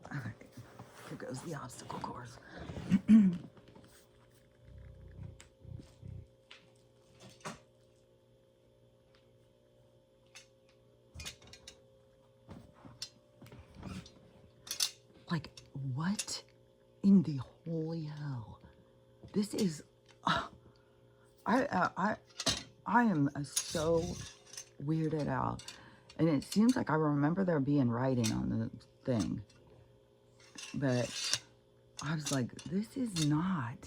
here goes the obstacle course. Like, what in the holy hell? This is, I am so weirded out. And it seems like I remember there being writing on the thing. But I was like, this is not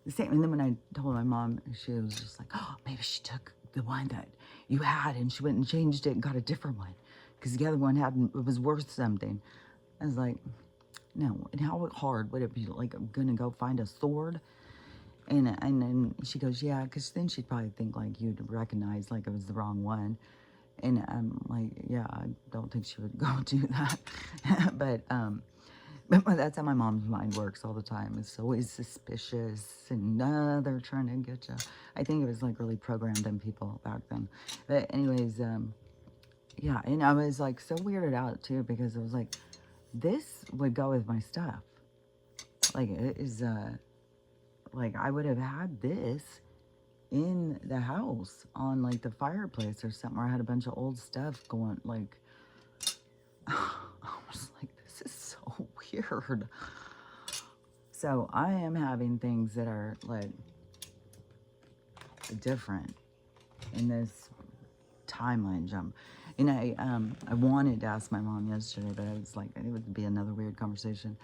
the same. And then when I told my mom, she was just like, oh, maybe she took the one that you had and she went and changed it and got a different one. Because the other one it was worth something. I was like, no. And how hard would it be? Like, I'm going to go find a sword? And then she goes, yeah, because then she'd probably think like you'd recognize like it was the wrong one. And I'm like, yeah, I don't think she would go do that. But that's how my mom's mind works all the time. It's always suspicious and they're trying to get you. I think it was like really programmed in people back then. But anyways, yeah, and I was like so weirded out too because it was like, this would go with my stuff. Like, it is, like, I would have had this in the house on like the fireplace or something where I had a bunch of old stuff going, like, I was like, this is so weird. So I am having things that are like different in this timeline jump. And I wanted to ask my mom yesterday, but I was like, it would be another weird conversation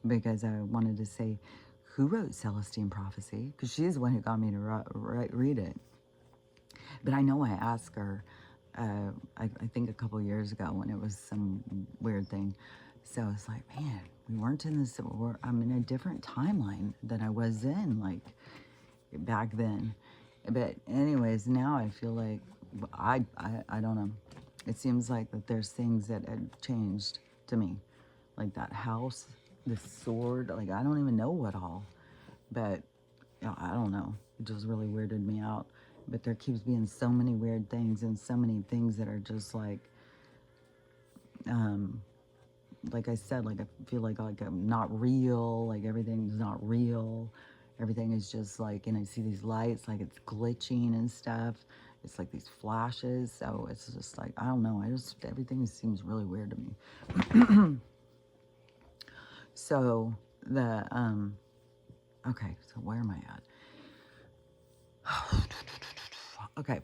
because I wanted to say, who wrote Celestine Prophecy? Because she's the one who got me to read it. But I know I asked her, I think a couple years ago when it was some weird thing. So it's like, man, we weren't in this, I'm in a different timeline than I was in, like, back then. But anyways, now I feel like, I don't know. It seems like that there's things that had changed to me. Like that house, the sword, like I don't even know what all. But I don't know. It just really weirded me out. But there keeps being so many weird things and so many things that are just um, like I said, like I feel like I'm not real. Like everything's not real. Everything is just like, and I see these lights, like it's glitching and stuff. It's like these flashes. So it's just like, I don't know. Everything seems really weird to me. So okay, so where am I at? Okay,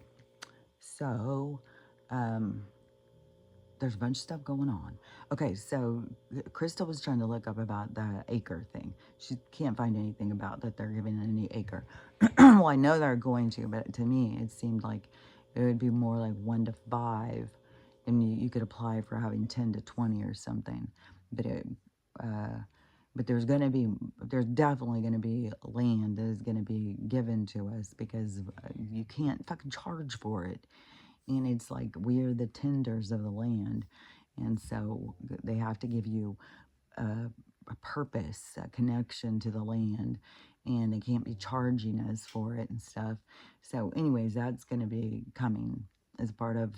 so, there's a bunch of stuff going on. Okay, so Krista was trying to look up about the acre thing. She can't find anything about that they're giving any acre. Well, I know they're going to, but to me, it seemed like it would be more like 1 to 5, and you could apply for having 10 to 20 or something. But uh, but there's definitely gonna be land that is gonna be given to us because you can't fucking charge for it, and it's like we're the tenders of the land, and so they have to give you a purpose, a connection to the land, and they can't be charging us for it and stuff. So anyways, that's going to be coming as part of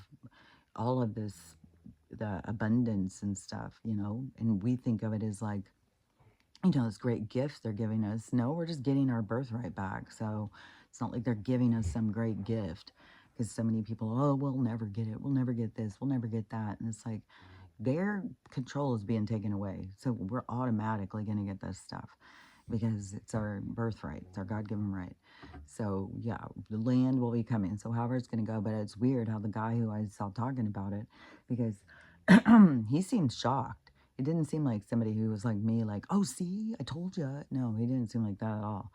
all of this, the abundance and stuff, and we think of it as like, this great gifts they're giving us. No, we're just getting our birthright back. So it's not like they're giving us some great gift, because so many people, oh, we'll never get it. We'll never get this. We'll never get that. And it's like their control is being taken away. So we're automatically going to get this stuff because it's our birthright. It's our God-given right. So yeah, the land will be coming. So however it's going to go, but it's weird how the guy who I saw talking about it, because he seemed shocked. It didn't seem like somebody who was like me, like, oh, see, I told you. No, he didn't seem like that at all.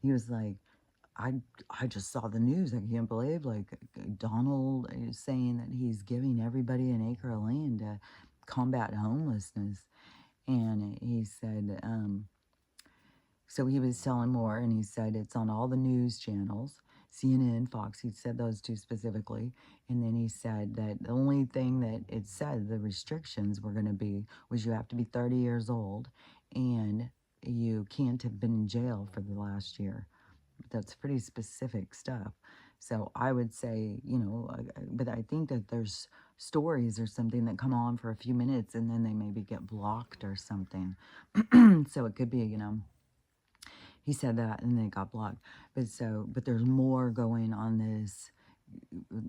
He was like, I, I just saw the news. I can't believe, like, Donald is saying that he's giving everybody an acre of land to combat homelessness. And he said, so he was telling more, and he said it's on all the news channels, CNN, Fox. He said those two specifically. And then he said that the only thing that it said, the restrictions were going to be, was you have to be 30 years old and you can't have been in jail for the last year. That's pretty specific stuff. So I would say, but I think that there's stories or something that come on for a few minutes and then they maybe get blocked or something. So it could be, he said that and then it got blocked. But there's more going on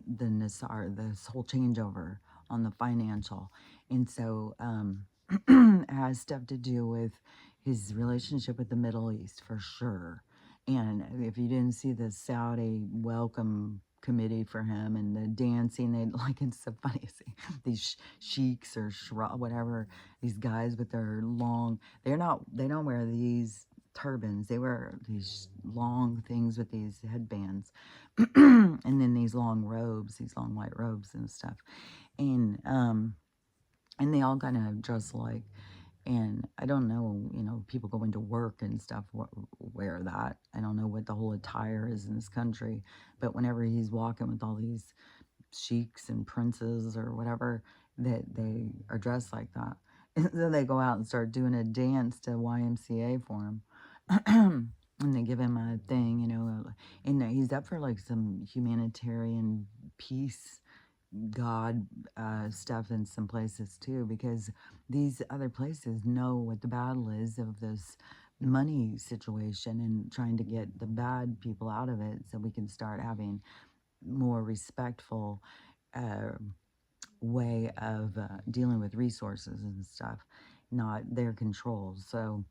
than this whole changeover on the financial. And so it has stuff to do with his relationship with the Middle East for sure. And if you didn't see the Saudi welcome committee for him and the dancing, they like, it's so funny. These sheiks or whatever, these guys with their they don't wear these turbans. They wear these long things with these headbands, and then these long robes, these long white robes and stuff. And they all kind of dress alike. And I don't know, people going to work and stuff wear that. I don't know what the whole attire is in this country, but whenever he's walking with all these sheiks and princes or whatever, that they are dressed like that. And then they go out and start doing a dance to YMCA for him. And they give him a thing, and he's up for like some humanitarian peace God stuff in some places too, because these other places know what the battle is of this money situation and trying to get the bad people out of it so we can start having more respectful uh, way of dealing with resources and stuff, not their control. So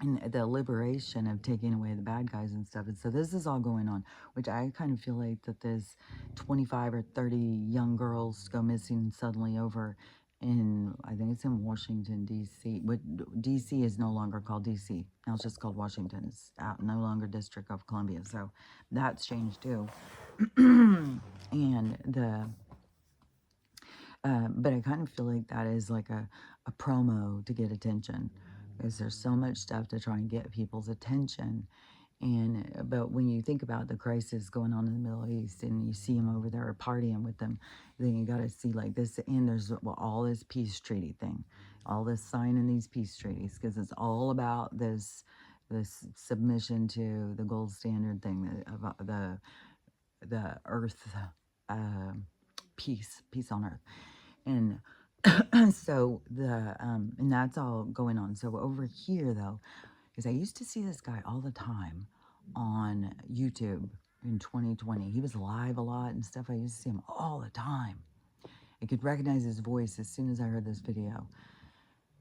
and the liberation of taking away the bad guys and stuff. And so this is all going on, which I kind of feel like that this 25 or 30 young girls go missing suddenly over in, I think it's in Washington, D.C. But D.C. is no longer called D.C. Now it's just called Washington. It's out, no longer District of Columbia. So that's changed too. And but I kind of feel like that is like a promo to get attention, because there's so much stuff to try and get people's attention. And but when you think about the crisis going on in the Middle East and you see them over there partying with them, then you got to see like this. And there's all this peace treaty thing, all this signing these peace treaties, because it's all about this submission to the gold standard thing of the earth, uh, peace on earth. And so and that's all going on. So over here though, because I used to see this guy all the time on YouTube in 2020. He was live a lot and stuff. I used to see him all the time. I could recognize his voice as soon as I heard this video.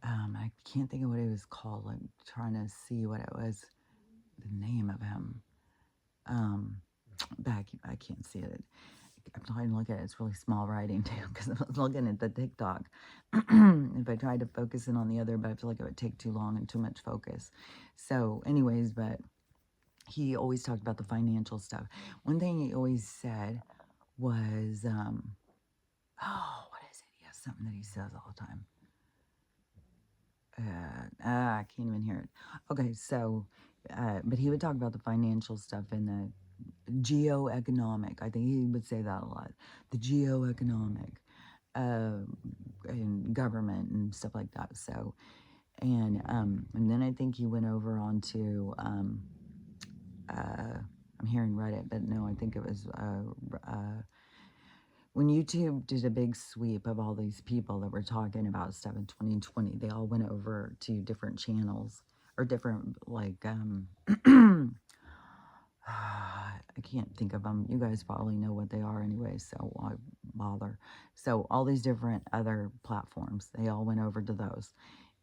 I can't think of what he was called. I'm trying to see what it was, the name of him. Back, I can't see it. I'm trying to look at it. It's really small writing too, because I was looking at the TikTok. If I tried to focus in on the other, but I feel like it would take too long and too much focus. So anyways, but he always talked about the financial stuff. One thing he always said was, what is it? He has something that he says all the time. I can't even hear it. Okay, so, but he would talk about the financial stuff and the geoeconomic. I think he would say that a lot. The geoeconomic and government and stuff like that. So, and then I think he went over onto I'm hearing Reddit, but no, I think it was when YouTube did a big sweep of all these people that were talking about stuff in 2020. They all went over to different channels or different like I can't think of them. You guys probably know what they are anyway, so why bother? So all these different other platforms, they all went over to those.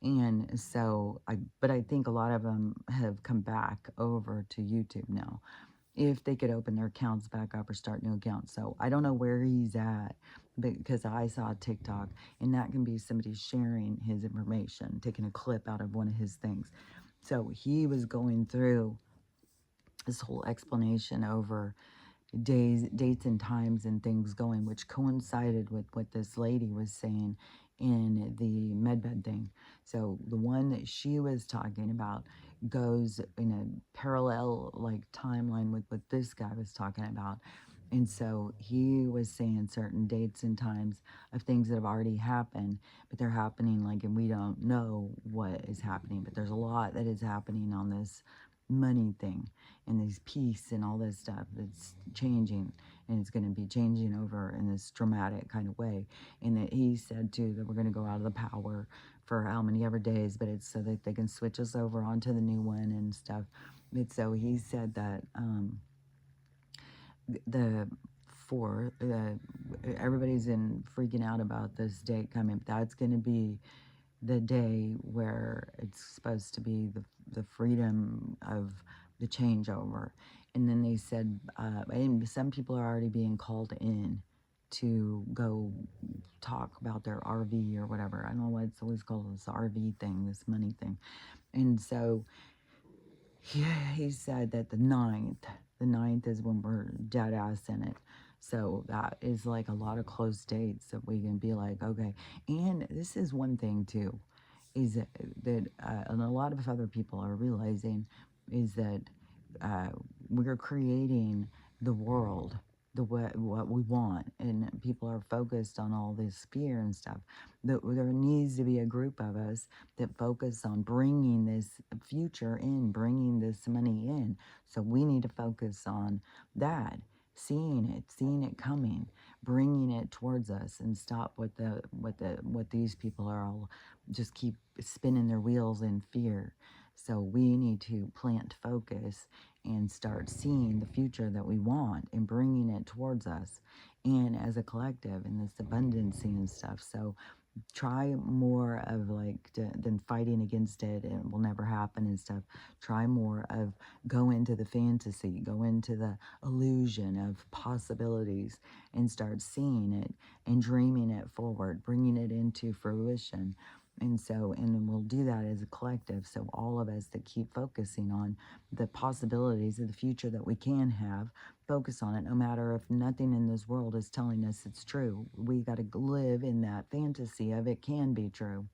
And so but I think a lot of them have come back over to YouTube now, if they could open their accounts back up or start new accounts. So I don't know where he's at, because I saw TikTok, and that can be somebody sharing his information, taking a clip out of one of his things. So he was going through this whole explanation over dates and times and things going, which coincided with what this lady was saying in the medbed thing. So the one that she was talking about goes in a parallel like timeline with what this guy was talking about. And so he was saying certain dates and times of things that have already happened, but they're happening like, and we don't know what is happening, but there's a lot that is happening on this money thing and this peace and all this stuff that's changing, and it's going to be changing over in this dramatic kind of way. And that he said too that we're going to go out of the power for how many ever days, but it's so that they can switch us over onto the new one and stuff. But so he said that everybody's in freaking out about this date coming. That's going to be the day where it's supposed to be the freedom of the changeover. And then they said, and some people are already being called in to go talk about their RV or whatever. I don't know why it's always called this RV thing, this money thing. And so yeah, he said that the ninth is when we're dead ass in it. So that is like a lot of close dates that we can be like, okay. And this is one thing too, is that and a lot of other people are realizing, is that we're creating the world what we want, and people are focused on all this fear and stuff. There needs to be a group of us that focus on bringing this future in, bringing this money in. So we need to focus on that, seeing it coming, bringing it towards us, and stop what these people are all just keep spinning their wheels in fear. So we need to plant focus and start seeing the future that we want and bringing it towards us, and as a collective, in this abundancy and stuff. So try more of like than fighting against it and it will never happen and stuff. Try more of go into the fantasy, go into the illusion of possibilities and start seeing it and dreaming it forward, bringing it into fruition. And so, and we'll do that as a collective. So all of us that keep focusing on the possibilities of the future that we can have, focus on it, no matter if nothing in this world is telling us it's true. We got to live in that fantasy of it can be true.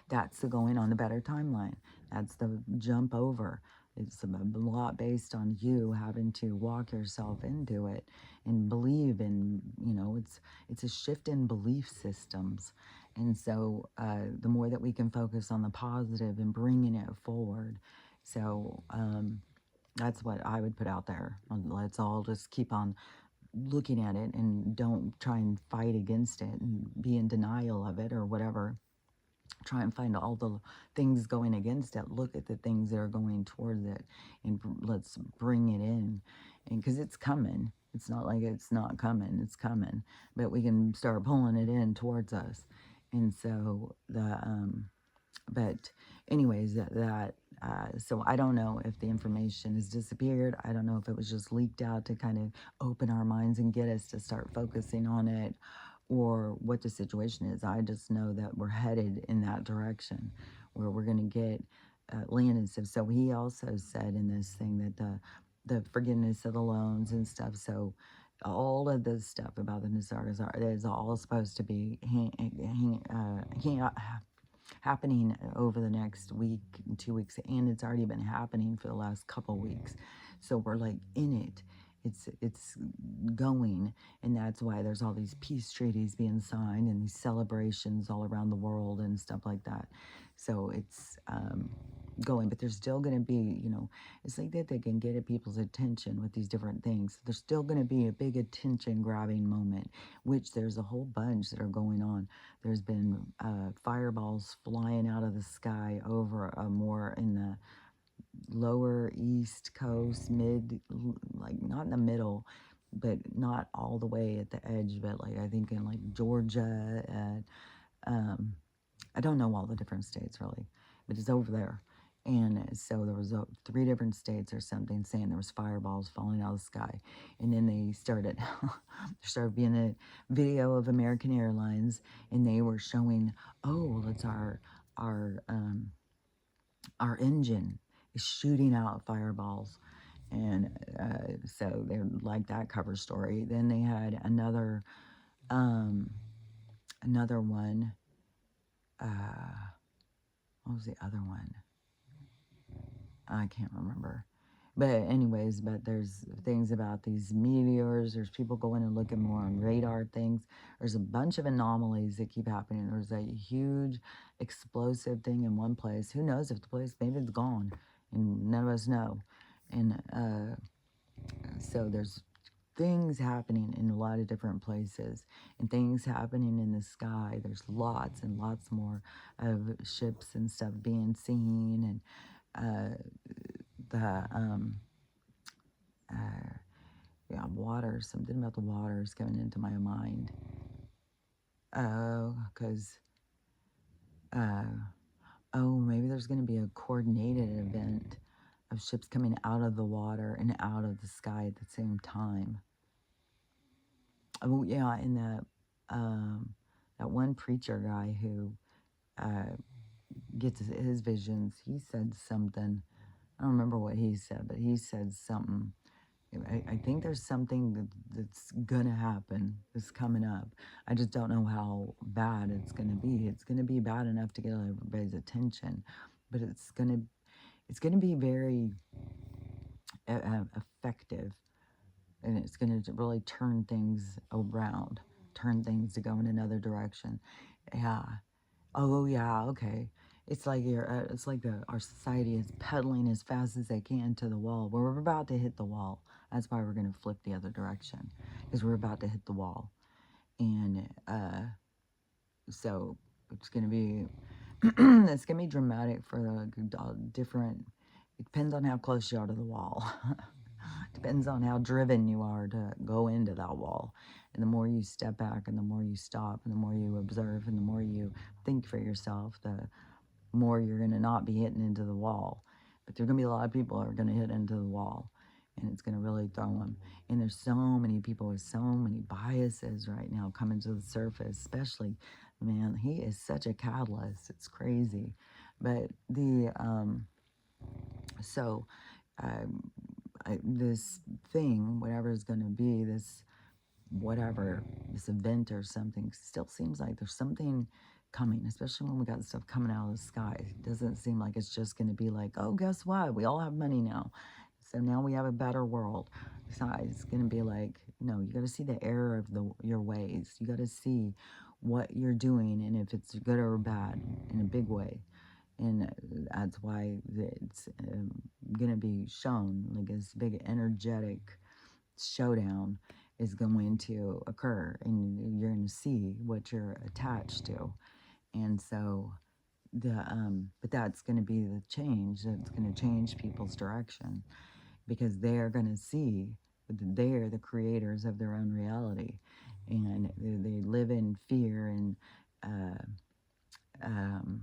That's the going on the better timeline. That's the jump over. It's a lot based on you having to walk yourself into it and believe in, it's a shift in belief systems. And so the more that we can focus on the positive and bringing it forward. So that's what I would put out there. Let's all just keep on looking at it and don't try and fight against it and be in denial of it or whatever. Try and find all the things going against it. Look at the things that are going towards it and let's bring it in. And because it's coming. It's not like it's not coming. It's coming. But we can start pulling it in towards us. And so but anyways, so I don't know if the information has disappeared. I don't know if it was just leaked out to kind of open our minds and get us to start focusing on it, or what the situation is. I just know that we're headed in that direction where we're going to get land and stuff. So he also said in this thing that the forgiveness of the loans and stuff. So all of this stuff about the Nisargazar is all supposed to be happening over the next week, 2 weeks, and it's already been happening for the last couple weeks. So we're like in it. It's going, and that's why there's all these peace treaties being signed and these celebrations all around the world and stuff like that. So it's going, but there's still going to be, it's like that they can get at people's attention with these different things. There's still going to be a big attention grabbing moment, which there's a whole bunch that are going on. There's been fireballs flying out of the sky over more in the lower east coast, like not in the middle, but not all the way at the edge, but like I think in like Georgia and I don't know all the different states really, but it's over there. And so there was 3 different states or something saying there was fireballs falling out of the sky. And then they started, there started being a video of American Airlines, and they were showing, oh, that's our engine is shooting out fireballs. And so they like that cover story. Then they had another one. What was the other one? I can't remember. But anyways, but there's things about these meteors. There's people going and looking more on radar things. There's a bunch of anomalies that keep happening. There's a huge explosive thing in one place. Who knows if the place, maybe it's gone and none of us know. And so there's things happening in a lot of different places and things happening in the sky. There's lots and lots more of ships and stuff being seen, and water, something about the water is coming into my mind. Because, maybe there's going to be a coordinated event of ships coming out of the water and out of the sky at the same time. Oh, yeah, and that one preacher guy who gets his visions, he said something. I don't remember what he said, but he said something. I think there's something that's gonna happen, that's coming up. I just don't know how bad it's gonna be. It's gonna be bad enough to get everybody's attention, but it's gonna be very effective, and it's gonna really turn things around, turn things to go in another direction. Yeah. Oh yeah. Okay. It's like our society is pedaling as fast as they can to the wall. We're about to hit the wall. That's why we're going to flip the other direction, because we're about to hit the wall. And so it's going to be it's going to be dramatic for the different. It depends on how close you are to the wall. Depends on how driven you are to go into that wall. And the more you step back and the more you stop and the more you observe and the more you think for yourself, the more you're going to not be hitting into the wall. But there are going to be a lot of people who are going to hit into the wall and it's going to really throw them. And there's so many people with so many biases right now coming to the surface, especially, man, he is such a catalyst. It's crazy. But so, um, this thing, whatever is going to be, this whatever, this event or something, still seems like there's something coming, especially when we got stuff coming out of the sky. It doesn't seem like it's just going to be like, oh, guess what? We all have money now. So now we have a better world. It's going to be like, no, you got to see the error of your ways. You got to see what you're doing and if it's good or bad in a big way. And that's why it's going to be shown like this big energetic showdown is going to occur and you're going to see what you're attached to. And so but that's going to be the change that's going to change people's direction because they're going to see that they're the creators of their own reality and they live in fear and um,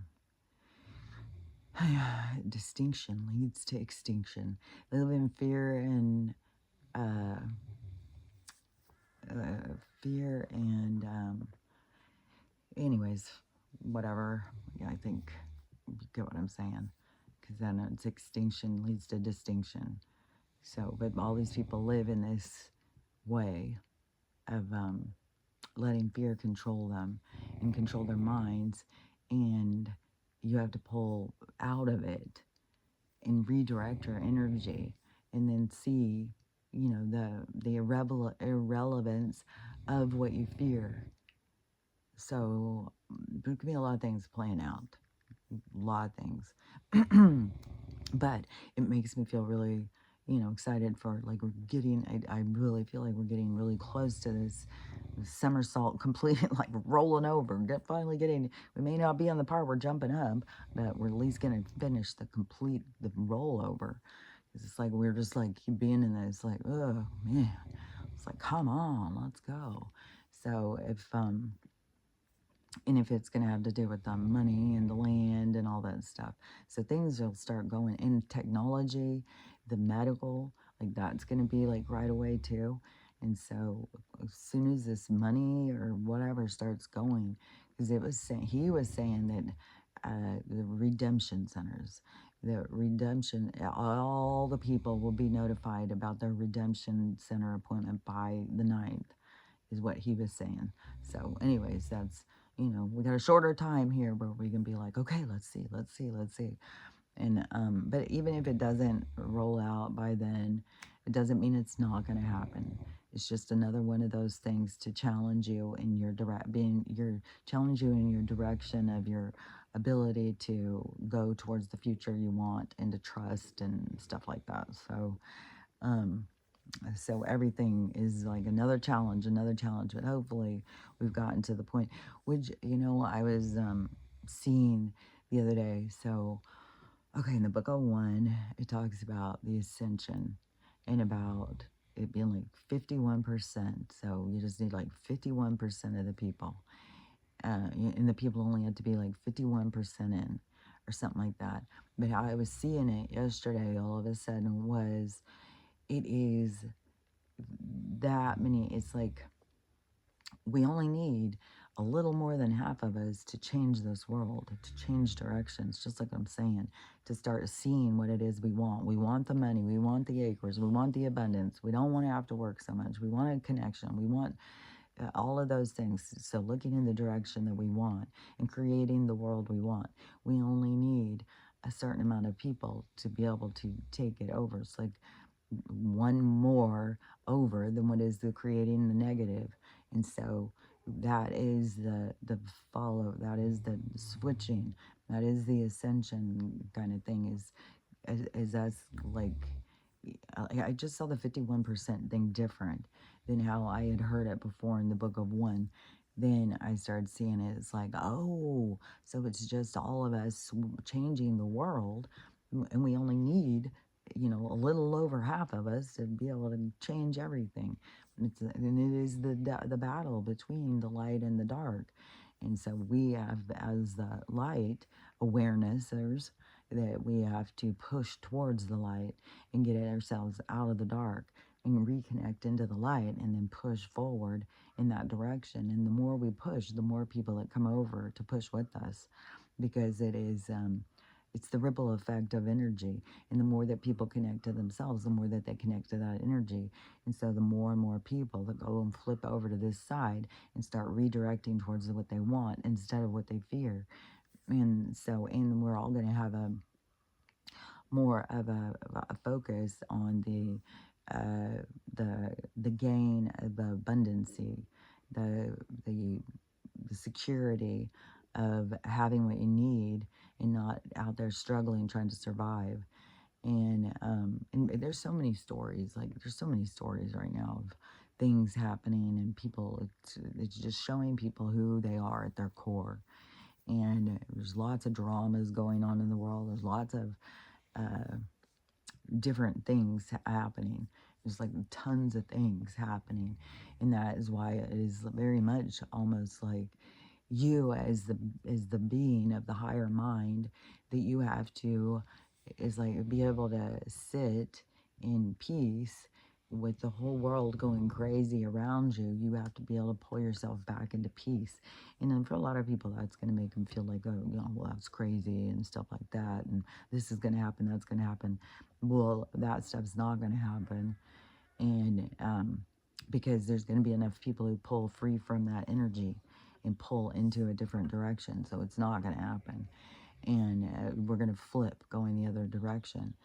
distinction leads to extinction. They live in fear and uh, fear and anyways, whatever. Yeah, I think you get what I'm saying because then it's extinction leads to distinction. So, but all these people live in this way of letting fear control them and control their minds, and you have to pull out of it and redirect your energy and then see, you know, the irrelevance of what you fear. So there could be a lot of things playing out, a lot of things. But it makes me feel really, you know, excited for like we're getting, I really feel like we're getting really close to this somersault complete, like rolling over, finally getting, we may not be on the part we're jumping up, but we're at least going to finish the rollover. It's like we're just like being in this, like, oh man, it's like, come on, let's go. So if it's going to have to do with the money and the land and all that stuff. So things will start going in technology, the medical, like that's going to be like right away too. And so as soon as this money or whatever starts going, because he was saying that the redemption centers, the redemption, all the people will be notified about their redemption center appointment by the 9th is what he was saying. So anyways, that's, you know, we got a shorter time here where we can be like, okay, let's see. And but even if it doesn't roll out by then, it doesn't mean it's not going to happen. It's just another one of those things to challenge you in your challenge you in your direction of your ability to go towards the future you want and to trust and stuff like that. So everything is like another challenge, but hopefully we've gotten to the point, which, you know, I was seeing the other day. So, okay, in the book of 1, it talks about the ascension and about it being like 51%. So you just need like 51% of the people. And the people only had to be like 51% in or something like that. But how I was seeing it yesterday all of a sudden was it is that many. It's like we only need a little more than half of us to change this world, to change directions, just like I'm saying, to start seeing what it is we want. We want the money, we want the acres, we want the abundance. We don't want to have to work so much. We want a connection. We want all of those things. So looking in the direction that we want and creating the world we want, we only need a certain amount of people to be able to take it over. It's like one more over than what is the creating the negative. And so that is the follow, that is the switching, that is the ascension kind of thing, is us like, I just saw the 51% thing different than how I had heard it before in the book of 1. Then I started seeing it. It's like, oh, so it's just all of us changing the world, and we only need a little over half of us to be able to change everything. And it is the battle between the light and the dark. And so we have, as the light awarenessers, that we have to push towards the light and get ourselves out of the dark and reconnect into the light and then push forward in that direction. And the more we push, the more people that come over to push with us, because it's the ripple effect of energy. And the more that people connect to themselves, the more that they connect to that energy. And so the more and more people that go and flip over to this side and start redirecting towards what they want instead of what they fear. And we're all going to have a more of a focus on the gain of the abundancy, the the the security of having what you need and not out there struggling trying to survive. And there's so many stories, like there's so many stories right now of things happening, and people, it's just showing people who they are at their core. And there's lots of dramas going on in the world. There's lots of uh, different things happening. There's like tons of things happening. And that is why it is very much almost like you, as the being of the higher mind, that you have to, is like, be able to sit in peace with the whole world going crazy around you. You have to be able to pull yourself back into peace. And then for a lot of people, that's going to make them feel like, oh, well, that's crazy and stuff like that, and this is going to happen, that's going to happen. Well, that stuff's not going to happen. And because there's going to be enough people who pull free from that energy and pull into a different direction. So it's not going to happen. And we're going to flip going the other direction.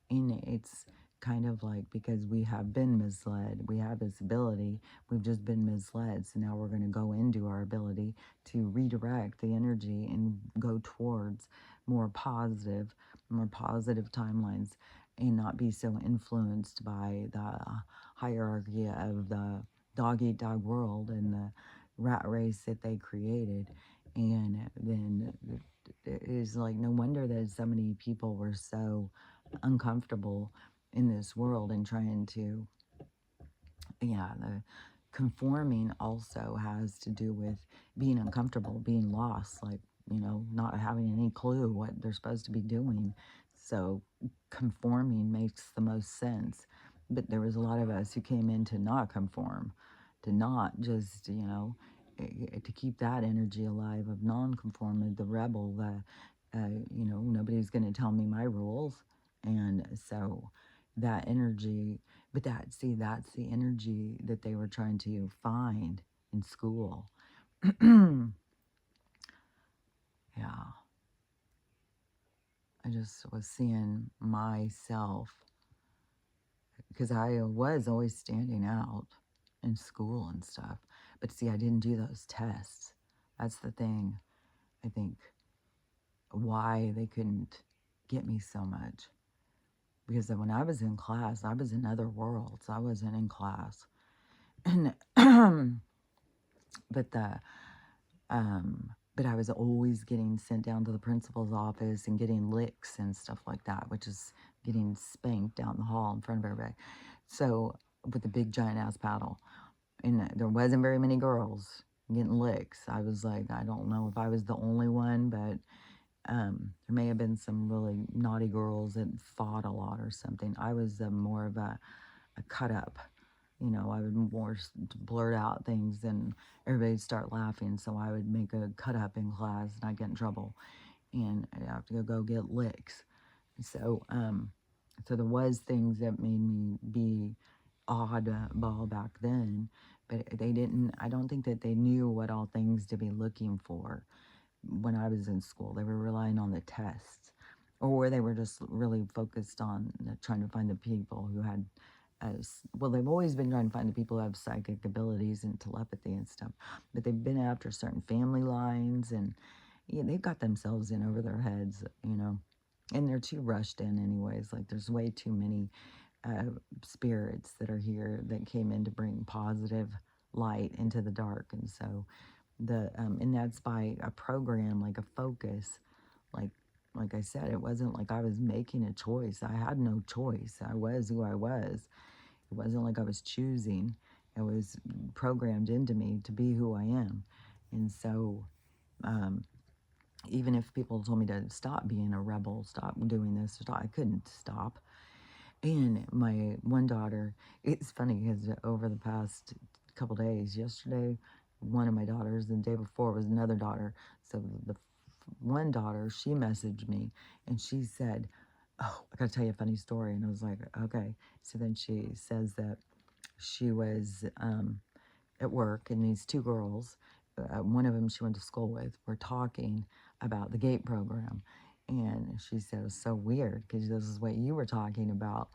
And it's kind of like, because we have been misled, we have this ability, we've just been misled. So now we're going to go into our ability to redirect the energy and go towards more positive timelines, and not be so influenced by the hierarchy of the dog eat dog world and the rat race that they created. And then it is like, no wonder that so many people were so uncomfortable in this world and trying to, yeah, the conforming also has to do with being uncomfortable, being lost, like, not having any clue what they're supposed to be doing. So conforming makes the most sense. But there was a lot of us who came in to not conform, to not just, to keep that energy alive of non-conformity, the rebel, nobody's going to tell me my rules. And so that energy, but that's the energy that they were trying to find in school. Yeah, I just was seeing myself, because I was always standing out in school and stuff. But see, I didn't do those tests. That's the thing, I think, why they couldn't get me so much. Because when I was in class, I was in other worlds. I wasn't in class. And but the but I was always getting sent down to the principal's office and getting licks and stuff like that, which is getting spanked down the hall in front of everybody. So with a big giant ass paddle, and there wasn't very many girls getting licks. I was like, I don't know if I was the only one, but there may have been some really naughty girls that fought a lot or something. I was more of a cut up. I would more blurt out things and everybody'd start laughing. So I would make a cut up in class and I'd get in trouble and I'd have to go get licks. So, so there was things that made me be oddball back then, but I don't think that they knew what all things to be looking for when I was in school. They were relying on the tests, or they were just really focused on trying to find the people who had, well, they've always been trying to find the people who have psychic abilities and telepathy and stuff, but they've been after certain family lines, and they've got themselves in over their heads, and they're too rushed in anyways. Like, there's way too many spirits that are here that came in to bring positive light into the dark. And so and that's by a program, like a focus, like like I said, it wasn't like I was making a choice. I had no choice. I was who I was. It wasn't like I was choosing. It was programmed into me to be who I am. And so, um, even if people told me to stop being a rebel, stop doing this, stop, I couldn't stop. And my one daughter, it's funny because over the past couple days, yesterday, one of my daughters, and the day before was another daughter. So the one daughter, she messaged me and she said, "Oh, I gotta tell you a funny story." And I was like, "Okay." So then she says that she was at work, and these two girls, one of them she went to school with, were talking about the GATE program. And she said, it was so weird because this is what you were talking about.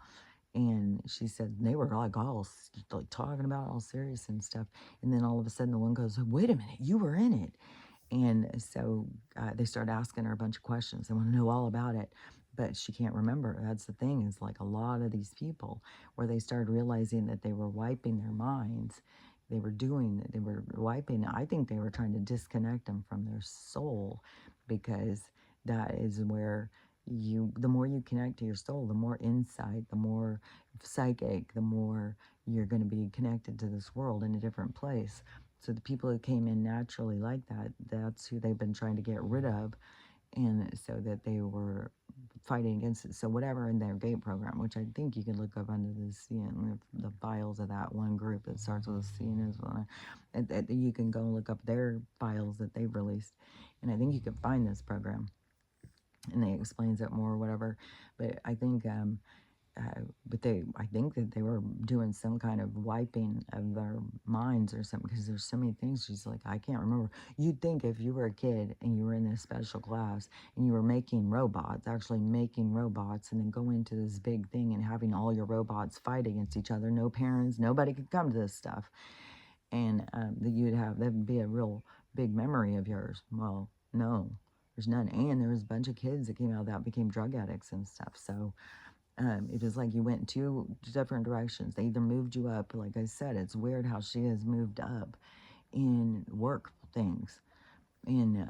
And she said they were like all like talking about all serious and stuff. And then all of a sudden the one goes, "Wait a minute, you were in it." And so they started asking her a bunch of questions. They want to know all about it, but she can't remember. That's the thing, is like a lot of these people, where they started realizing that they were wiping their minds. They were wiping. I think they were trying to disconnect them from their soul, because that is where the more you connect to your soul, the more insight, the more psychic, the more you're going to be connected to this world in a different place. So the people who came in naturally like that, that's who they've been trying to get rid of, and so that they were fighting against it. So whatever in their GATE program, which I think you can look up under the CN, the files of that one group that starts with a C and is one, and you can go and look up their files that they've released, and I think you can find this program, and they explains it more or whatever. But I think I think that they were doing some kind of wiping of their minds or something, because there's so many things. She's like, I can't remember. You'd think if you were a kid and you were in this special class and you were making robots, actually making robots, and then go into this big thing and having all your robots fight against each other, no parents, nobody could come to this stuff, and that would be a real big memory of yours. Well, no, there's none. And there was a bunch of kids that came out of that became drug addicts and stuff. So it was like you went in two different directions. They either moved you up, like I said, it's weird how she has moved up in work things, in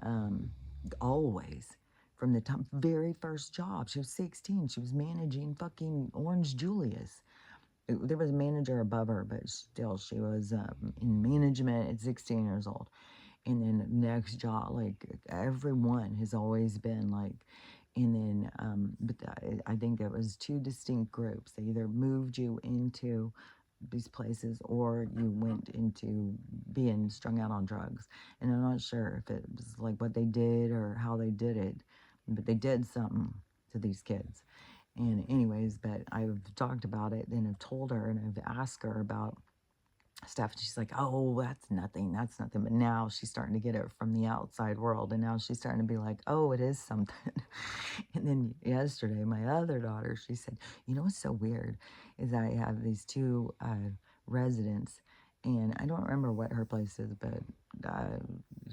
always. From the very first job, she was 16. She was managing fucking Orange Julius. There was a manager above her, but still, she was in management at 16 years old. And then the next job, like everyone has always been like, and then, but I think it was two distinct groups. They either moved you into these places or you went into being strung out on drugs. And I'm not sure if it was like what they did or how they did it, but they did something to these kids. And anyways, but I've talked about it and I've told her and I've asked her about stuff. And she's like, oh, that's nothing. That's nothing. But now she's starting to get it from the outside world. And now she's starting to be like, oh, it is something. And then yesterday, my other daughter, she said, you know what's so weird is I have these two residents. And I don't remember what her place is, but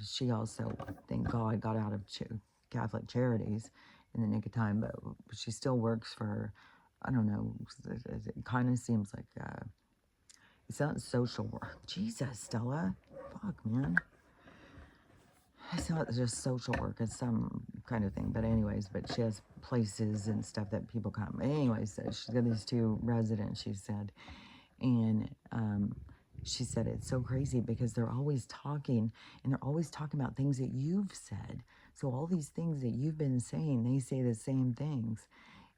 she also, thank God, got out of Catholic Charities in the nick of time. But she still works for, I don't know, it kind of seems like it's not social work. Jesus, Stella. Fuck, man. It's not just social work. It's some kind of thing. But anyways, but she has places and stuff that people come. Anyways, so she's got these two residents, she said. And she said it's so crazy because they're always talking. And they're always talking about things that you've said. So all these things that you've been saying, they say the same things.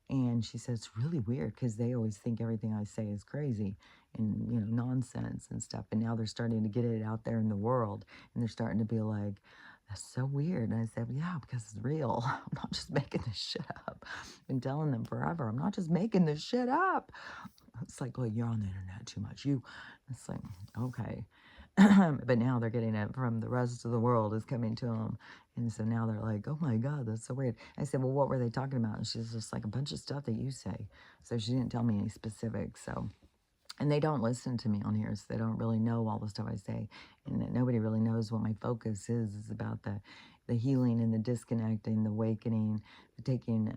And she says, it's really weird because they always think everything I say is crazy and, you know, nonsense and stuff. And now they're starting to get it out there in the world. And they're starting to be like, that's so weird. And I said, yeah, because it's real. I'm not just making this shit up. I've been telling them forever. I'm not just making this shit up. It's like, well, you're on the internet too much. It's like, okay. But now they're getting it from the rest of the world is coming to them. And so now they're like, oh my God, that's so weird. I said, well, what were they talking about? And she's just like, a bunch of stuff that you say. So she didn't tell me any specifics. So, and they don't listen to me on here, so they don't really know all the stuff I say. And nobody really knows what my focus is. It's about the healing and the disconnecting, the awakening, the taking,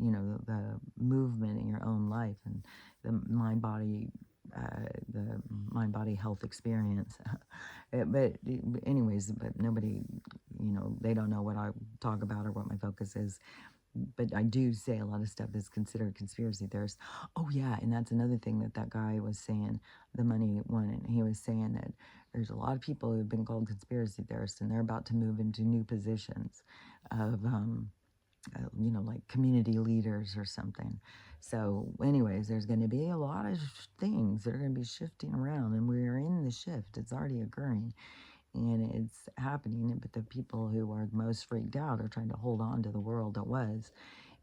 you know, the movement in your own life and the mind-body health experience. But anyways, but nobody, you know, they don't know what I talk about or what my focus is. but I do say a lot of stuff is considered conspiracy theorists. Oh yeah, and that's another thing that that guy was saying, the money one, and he was saying that there's a lot of people who've been called conspiracy theorists, and they're about to move into new positions of, like community leaders or something. So, anyways, there's going to be a lot of things that are going to be shifting around, and we're in the shift. It's already occurring and it's happening. But the people who are most freaked out are trying to hold on to the world that was,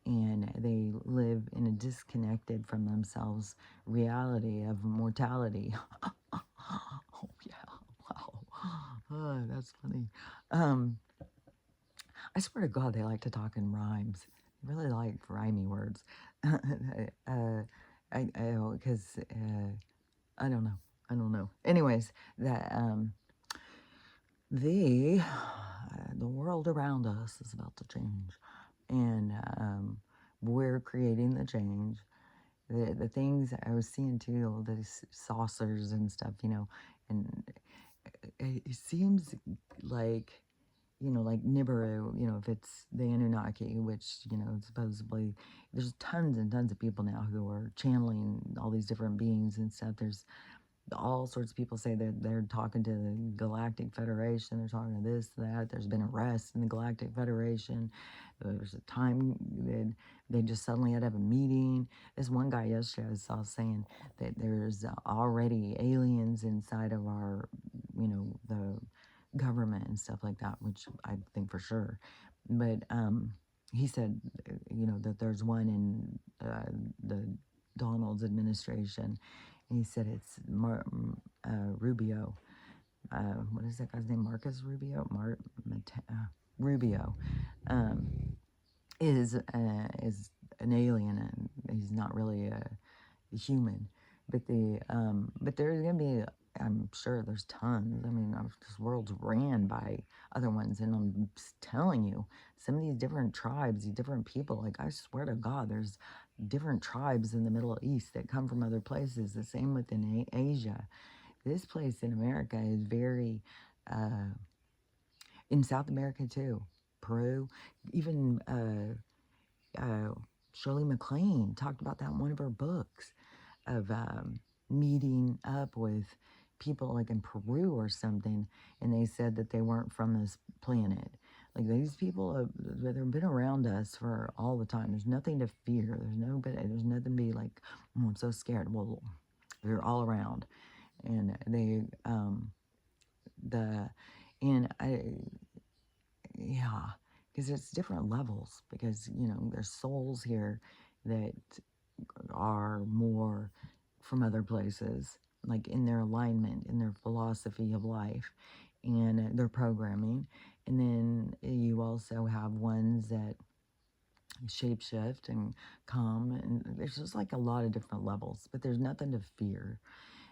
and they live in a disconnected from themselves reality of mortality. Oh, yeah. Wow. Oh, that's funny. Um, I swear to God, they like to talk in rhymes. They really like rhymey words. Because I don't know. I don't know. Anyways, that the world around us is about to change, and we're creating the change. The things I was seeing too, all these saucers and stuff, and it seems like, like Nibiru, if it's the Anunnaki, which, supposedly there's tons and tons of people now who are channeling all these different beings and stuff. There's all sorts of people say that they're talking to the Galactic Federation, they're talking to this, that. There's been arrests in the Galactic Federation. There's a time that they just suddenly had to have a meeting. This one guy yesterday I saw saying that there's already aliens inside of our, the government and stuff like that, which I think for sure. But he said, that there's one in the Donald's administration. And he said it's Rubio. What is that guy's name? Marcus Rubio? Rubio is an alien, and he's not really a human. But there's gonna be, I'm sure there's tons. I mean, this world's ran by other ones, and I'm just telling you, some of these different tribes, these different people, like I swear to God, there's different tribes in the Middle East that come from other places. The same within Asia. This place in America is very, in South America too, Peru, even Shirley MacLaine talked about that in one of her books of meeting up with people like in Peru or something, and they said that they weren't from this planet. Like these people have, they've been around us for all the time. There's nothing to fear. There's nothing to be like, oh, I'm so scared. Well, they're all around, and they the and I yeah, because it's different levels. Because there's souls here that are more from other places, like in their alignment, in their philosophy of life, and their programming. And then you also have ones that shapeshift and come, and there's just like a lot of different levels, but there's nothing to fear.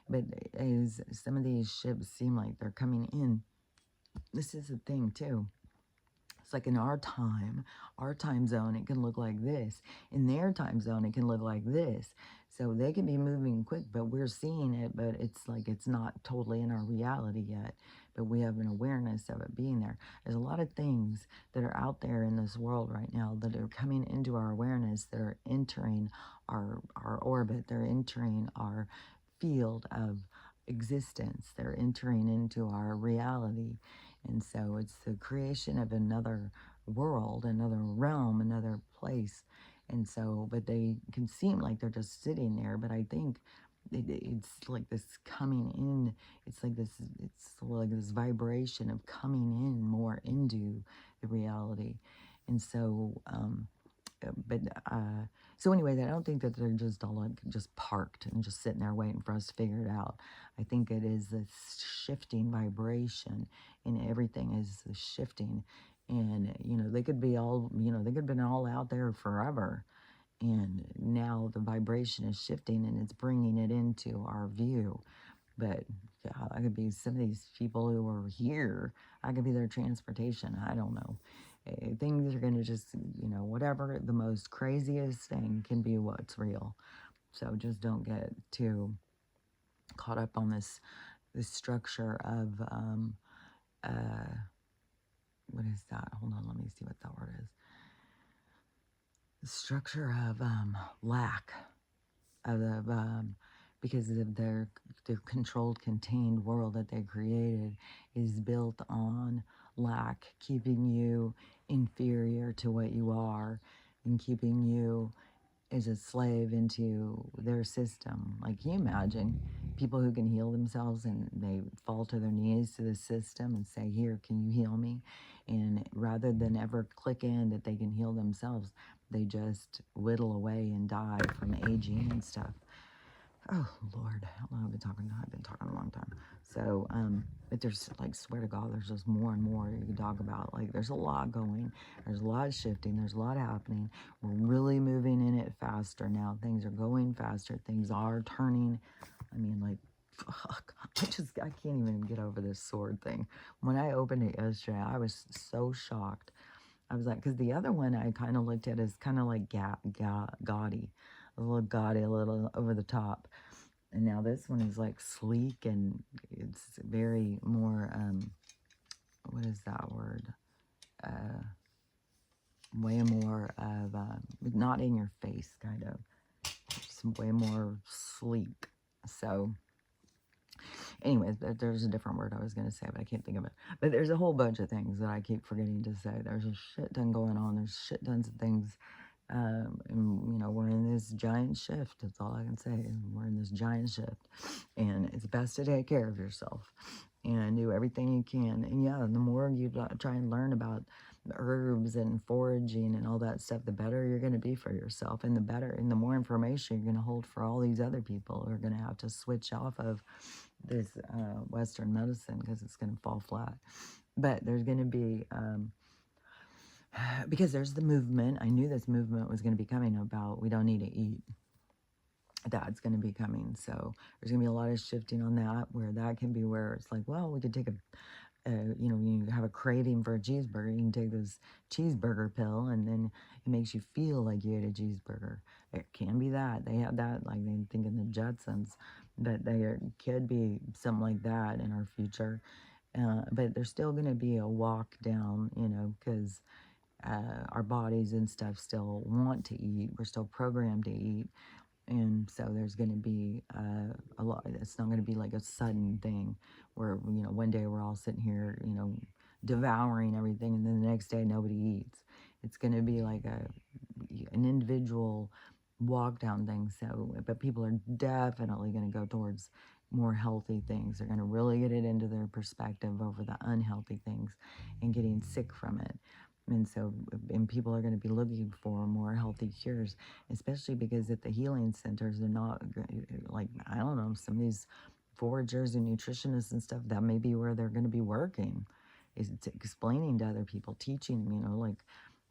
But as some of these ships seem like they're coming in, this is the thing too. It's like in our time zone, it can look like this. In their time zone, it can look like this. So they can be moving quick, but we're seeing it, but it's like it's not totally in our reality yet. But we have an awareness of it being there. There's a lot of things that are out there in this world right now that are coming into our awareness, that are entering our orbit. They're entering our field of existence. They're entering into our reality. And so it's the creation of another world, another realm, another place. And so, but they can seem like they're just sitting there, but I think it's like this coming in. It's like this vibration of coming in more into the reality. And so, but so anyways, I don't think that they're just all like just parked and just sitting there waiting for us to figure it out. I think it is this shifting vibration, and everything is shifting. And they could be all, they could have been all out there forever, and now the vibration is shifting and it's bringing it into our view. But yeah, I could be some of these people who are here. I could be their transportation. I don't know. Things are going to just, whatever, the most craziest thing can be what's real. So just don't get too caught up on this structure of, what is that? Hold on, let me see what that word is. structure of lack of because of their controlled, contained world that they created is built on lack, keeping you inferior to what you are and keeping you as a slave into their system. Like, can you imagine people who can heal themselves and they fall to their knees to the system and say, here, can you heal me? And rather than ever click in that they can heal themselves, they just whittle away and die from aging and stuff. Oh Lord, how long have I been talking? I've been talking a long time. So, but there's like, swear to God, there's just more and more you can talk about. Like, there's a lot going, there's a lot of shifting, there's a lot happening. We're really moving in it faster now. Things are going faster. Things are turning. I mean, like, fuck. I can't even get over this sword thing. When I opened it yesterday, I was so shocked. I was like, because the other one I kind of looked at as kind of like gaudy, a little gaudy, a little over the top. And now this one is like sleek and it's very more, what is that word? Way more of, not in your face, kind of. It's way more sleek. So, anyways, there's a different word I was going to say, but I can't think of it. But there's a whole bunch of things that I keep forgetting to say. There's a shit ton going on. There's shit tons of things. And, you know, we're in this giant shift. That's all I can say. We're in this giant shift. And it's best to take care of yourself and do everything you can. And yeah, the more you try and learn about herbs and foraging and all that stuff, the better you're going to be for yourself. And the better and the more information you're going to hold for all these other people who are going to have to switch off of this Western medicine because it's going to fall flat. But there's going to be... because there's the movement. I knew this movement was going to be coming about we don't need to eat. That's going to be coming. So there's going to be a lot of shifting on that, where that can be where it's like, well, we could take you know, you have a craving for a cheeseburger, you can take this cheeseburger pill and then it makes you feel like you ate a cheeseburger. It can be that. They have that, like they think in the Jetsons, that there could be something like that in our future. But there's still going to be a walk down, you know, because our bodies and stuff still want to eat. We're still programmed to eat. And so there's going to be a lot. It's not going to be like a sudden thing where, you know, one day we're all sitting here, you know, devouring everything, and then the next day nobody eats. It's going to be like an individual walk down thing. So, but people are definitely going to go towards more healthy things. They're going to really get it into their perspective over the unhealthy things and getting sick from it. And so, and people are going to be looking for more healthy cures, especially because at the healing centers, they're not like, I don't know, some of these foragers and nutritionists and stuff, that may be where they're going to be working, is explaining to other people, teaching, you know, like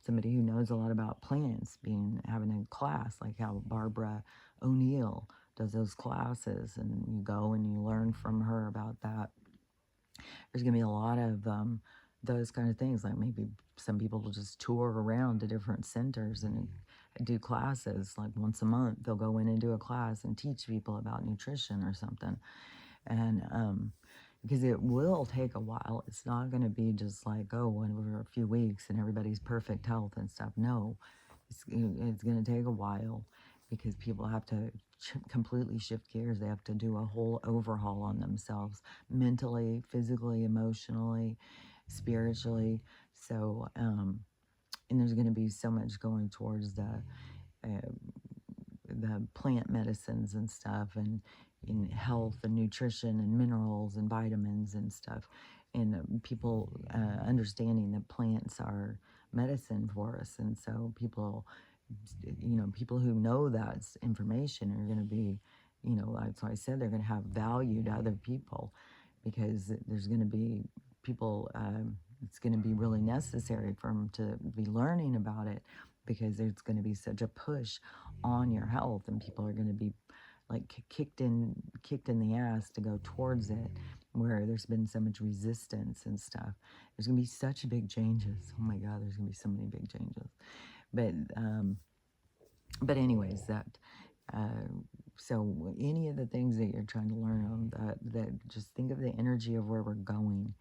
somebody who knows a lot about plants having a class, like how Barbara O'Neill does those classes, and you go and you learn from her about that. There's going to be a lot of those kind of things. Like maybe some people will just tour around to different centers and do classes. Like once a month, they'll go in and do a class and teach people about nutrition or something. And because it will take a while. It's not going to be just like, oh, over a few weeks and everybody's perfect health and stuff. No, it's going to take a while because people have to completely shift gears. They have to do a whole overhaul on themselves, mentally, physically, emotionally, spiritually. So, and there's going to be so much going towards the plant medicines and stuff, and in health and nutrition and minerals and vitamins and stuff, and people understanding that plants are medicine for us. And so people, you know, people who know that information are going to be, you know, that's why I said they're going to have value to other people, because there's going to be people, it's going to be really necessary for them to be learning about it, because there's going to be such a push on your health, and people are going to be like kicked in the ass to go towards it, where there's been so much resistance and stuff. There's going to be such big changes. Oh my God, there's going to be so many big changes. But anyways, so any of the things that you're trying to learn on, that just think of the energy of where we're going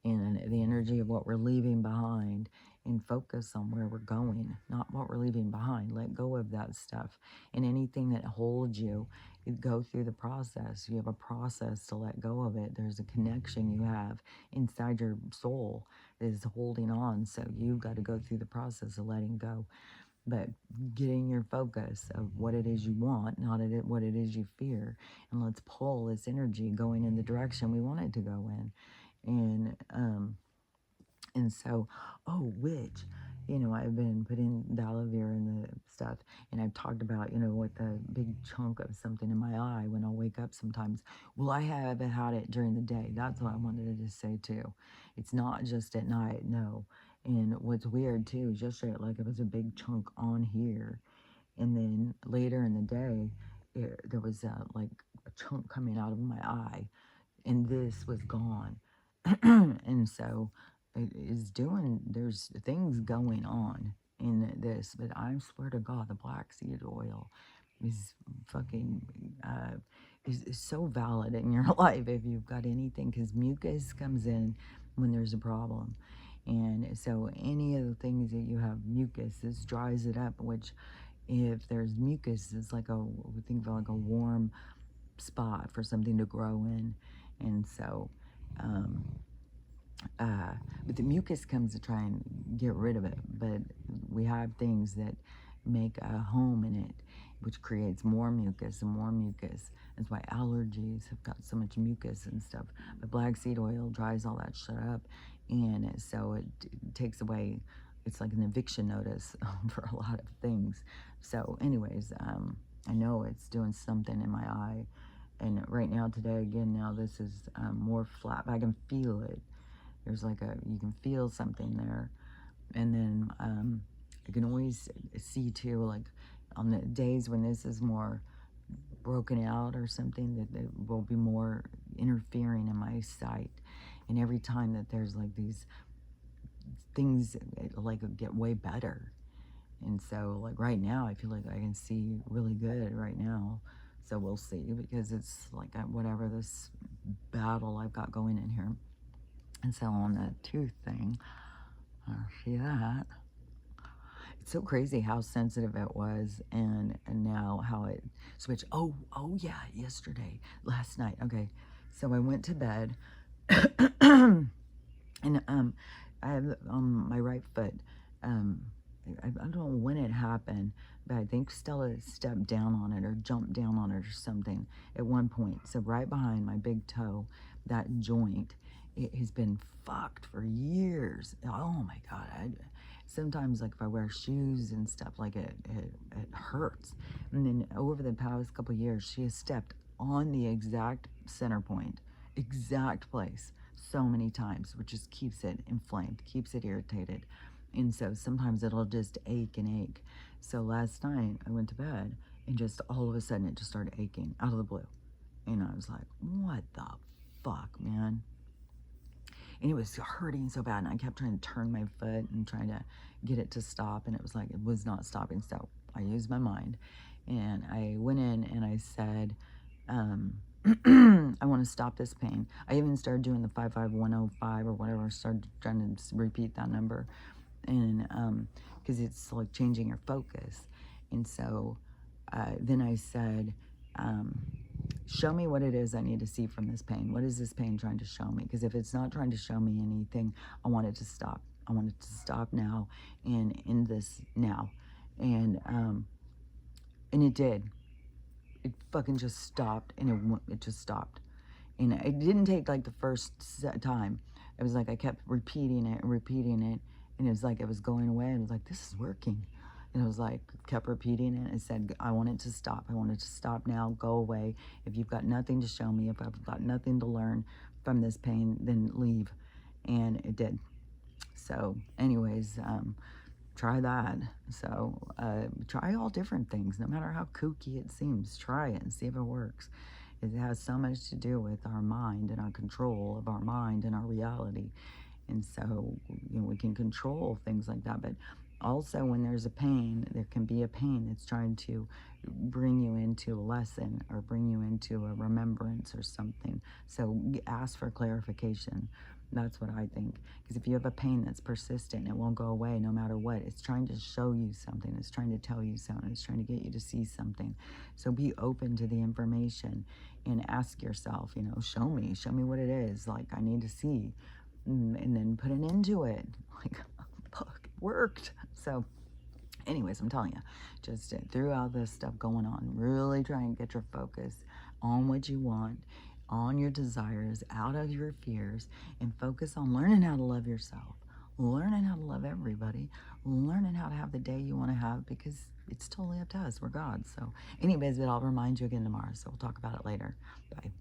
and the energy of what we're leaving behind, and focus on where we're going, not what we're leaving behind. Let go of that stuff. And anything that holds you, you go through the process. You have a process to let go of it. There's a connection you have inside your soul that is holding on. So you've got to go through the process of letting go. But getting your focus of what it is you want, not what it is you fear. And let's pull this energy going in the direction we want it to go in. And so, oh, which, I've been putting the aloe vera in the stuff, and I've talked about, with the big chunk of something in my eye when I'll wake up sometimes. Well, I haven't had it during the day. That's what I wanted to say too. It's not just at night, no. And what's weird too is yesterday, like it was a big chunk on here, and then later in the day, there was like a chunk coming out of my eye, and this was gone. And so it is doing, there's things going on in this, but I swear to God, the black seed oil is fucking, is so valid in your life if you've got anything, because mucus comes in when there's a problem. And so any of the things that you have mucus, this dries it up, which if there's mucus, it's like we think of like a warm spot for something to grow in. And so, um, but the mucus comes to try and get rid of it. But we have things that make a home in it, which creates more mucus and more mucus. That's why allergies have got so much mucus and stuff. But black seed oil dries all that shit up. And so it takes away, it's like an eviction notice for a lot of things. So anyways, I know it's doing something in my eye. And right now, today, again, now this is more flat. I can feel it. There's like you can feel something there. And then I can always see too, like on the days when this is more broken out or something, that there will be more interfering in my sight. And every time that there's like these things like get way better. And so like right now, I feel like I can see really good right now. So we'll see, because it's like whatever this battle I've got going in here. And so on the tooth thing, see that? It's so crazy how sensitive it was, and now how it switched. Oh yeah, last night. Okay, so I went to bed, and I have my right foot. I don't know when it happened, but I think Stella stepped down on it or jumped down on it or something at one point. So right behind my big toe, that joint, it has been fucked for years. Oh my God. Sometimes like if I wear shoes and stuff, like it hurts. And then over the past couple of years, she has stepped on the exact center point, exact place so many times, which just keeps it inflamed, keeps it irritated. And so sometimes it'll just ache and ache. So last night I went to bed and just all of a sudden it just started aching out of the blue. And I was like, what the fuck, man? And it was hurting so bad. And I kept trying to turn my foot and trying to get it to stop. And it was like, it was not stopping. So I used my mind and I went in and I said, I want to stop this pain. I even started doing the 55105 or whatever. I started trying to repeat that number. And because it's like changing your focus. And so then I said, show me what it is I need to see from this pain. What is this pain trying to show me? Because if it's not trying to show me anything, I want it to stop. I want it to stop now and end this now. And it did. It fucking just stopped, and it just stopped. And it didn't take like the first time. It was like I kept repeating it, and it was like it was going away. And it was like, this is working. And I was like, kept repeating it. I said, I want it to stop. I want it to stop now. Go away. If you've got nothing to show me, if I've got nothing to learn from this pain, then leave. And it did. So anyways, try that. So try all different things, no matter how kooky it seems. Try it and see if it works. It has so much to do with our mind and our control of our mind and our reality. And so, we can control things like that. But also when there's a pain, there can be a pain that's trying to bring you into a lesson or bring you into a remembrance or something. So ask for clarification. That's what I think. Because if you have a pain that's persistent, it won't go away no matter what. It's trying to show you something. It's trying to tell you something. It's trying to get you to see something. So be open to the information and ask yourself, show me what it is. Like, I need to see. And then put an end to it. Like, look, it worked. So anyways, I'm telling you, just through all this stuff going on, really try and get your focus on what you want, on your desires, out of your fears, and focus on learning how to love yourself, learning how to love everybody, learning how to have the day you want to have, because it's totally up to us. We're God. So anyways, but I'll remind you again tomorrow. So we'll talk about it later. Bye.